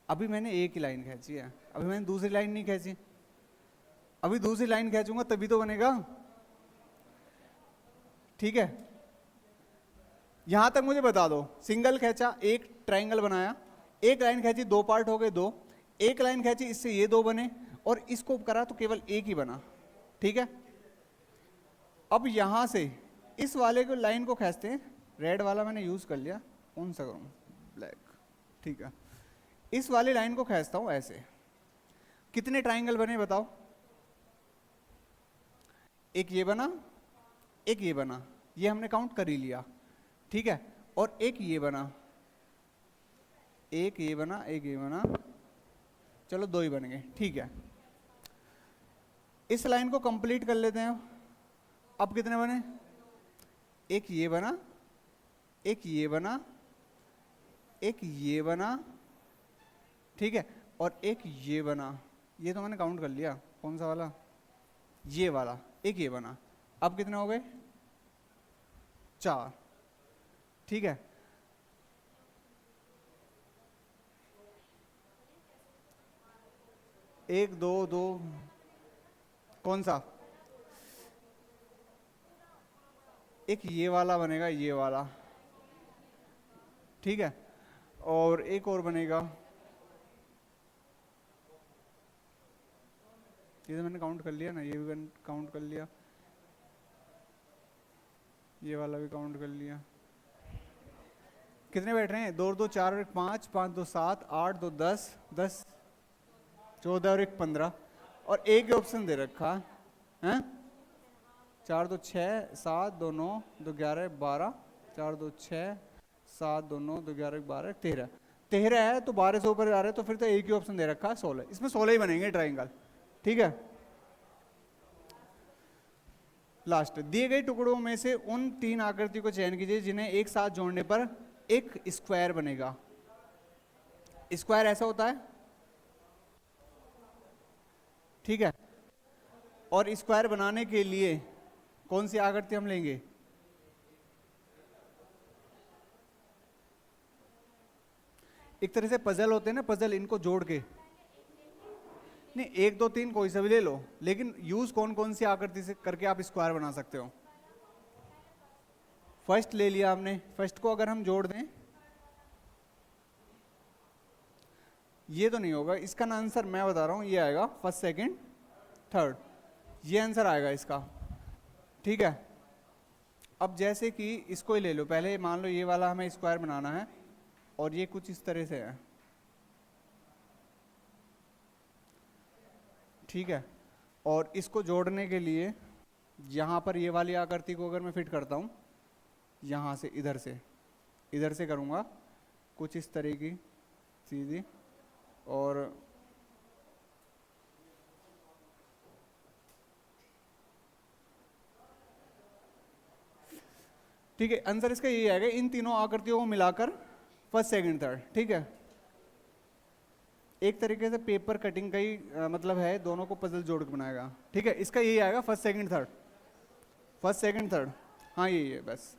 अभी मैंने एक ही लाइन खींची है, अभी मैंने दूसरी लाइन नहीं खींची, अभी दूसरी लाइन खींचूंगा तभी तो बनेगा। ठीक है, यहां तक मुझे बता दो, सिंगल खींचा, एक ट्राइंगल बनाया, एक लाइन खींची, 2 पार्ट हो गए, 2, एक लाइन खींची, इससे ये 2 बने, और इसको करा तो केवल एक ही बना। ठीक है, अब यहां से इस वाले को लाइन को खींचते हैं, रेड वाला मैंने यूज कर लिया, कौन सा करूं? ब्लैक। ठीक है, इस वाली लाइन को खींचता हूं ऐसे, कितने ट्राइंगल बने बताओ? एक ये बना, एक ये बना, ये हमने काउंट कर ही लिया। ठीक है, और एक ये बना, एक ये बना, एक ये बना, चलो 2 ही बन गए। ठीक है, इस लाइन को कंप्लीट कर लेते हैं। अब कितने बने? एक ये बना, एक ये बना, एक ये बना, ठीक है, और एक ये बना। ये तो मैंने काउंट कर लिया, कौन सा वाला, ये वाला, एक ये बना। अब कितने हो गए, 4, ठीक है। एक दो दो, कौन सा, एक ये वाला बनेगा, ये वाला, ठीक है, और एक और बनेगा, ये तो मैंने काउंट कर लिया ना, ये भी काउंट कर लिया, ये वाला भी काउंट कर लिया। कितने बैठ रहे हैं, 2 2 4 और 1 5, 5 2 7, 8 2 10, 10 14 और 1 15, और एक ऑप्शन दे रखा है, 4 2 6 7 2 9 2 11 12, 4 2 6 7 2 9 2 11 12 13, 13 है तो 12 से ऊपर आ रहे हैं, तो फिर तो एक ही ऑप्शन दे रखा है 16, इसमें 16 ही बनेंगे ट्राइंगल, ठीक है। लास्ट, दिए गए टुकड़ों में से उन 3 आकृति को चयन कीजिए जिन्हें एक साथ जोड़ने पर एक स्क्वायर बनेगा। स्क्वायर ऐसा होता है, ठीक है, और स्क्वायर बनाने के लिए कौन सी आकृति हम लेंगे, एक तरह से पजल होते हैं ना, पजल, इनको जोड़ के, नहीं 1 2 3 कोई सा भी ले लो, लेकिन यूज कौन कौन सी आकृति से करके आप स्क्वायर बना सकते हो। फर्स्ट ले लिया हमने, फर्स्ट को अगर हम जोड़ दें, ये तो नहीं होगा, इसका ना आंसर मैं बता रहा हूं, ये आएगा फर्स्ट सेकंड थर्ड, ये आंसर आएगा इसका, ठीक है। अब जैसे कि इसको ही ले लो, पहले मान लो ये वाला हमें स्क्वायर बनाना है, और ये कुछ इस तरह से है, ठीक है, और इसको जोड़ने के लिए यहाँ पर ये वाली आकृति को अगर मैं फिट करता हूँ, यहाँ से इधर से करूँगा कुछ इस तरह की सीधी, और ठीक है, आंसर इसका यही आएगा, इन तीनों आकृतियों को मिलाकर फर्स्ट सेकंड थर्ड, ठीक है। एक तरीके से पेपर कटिंग का ही मतलब है, दोनों को पजल जोड़ के बनाएगा, ठीक है, इसका यही आएगा first second third, first second third, हाँ यही है बस।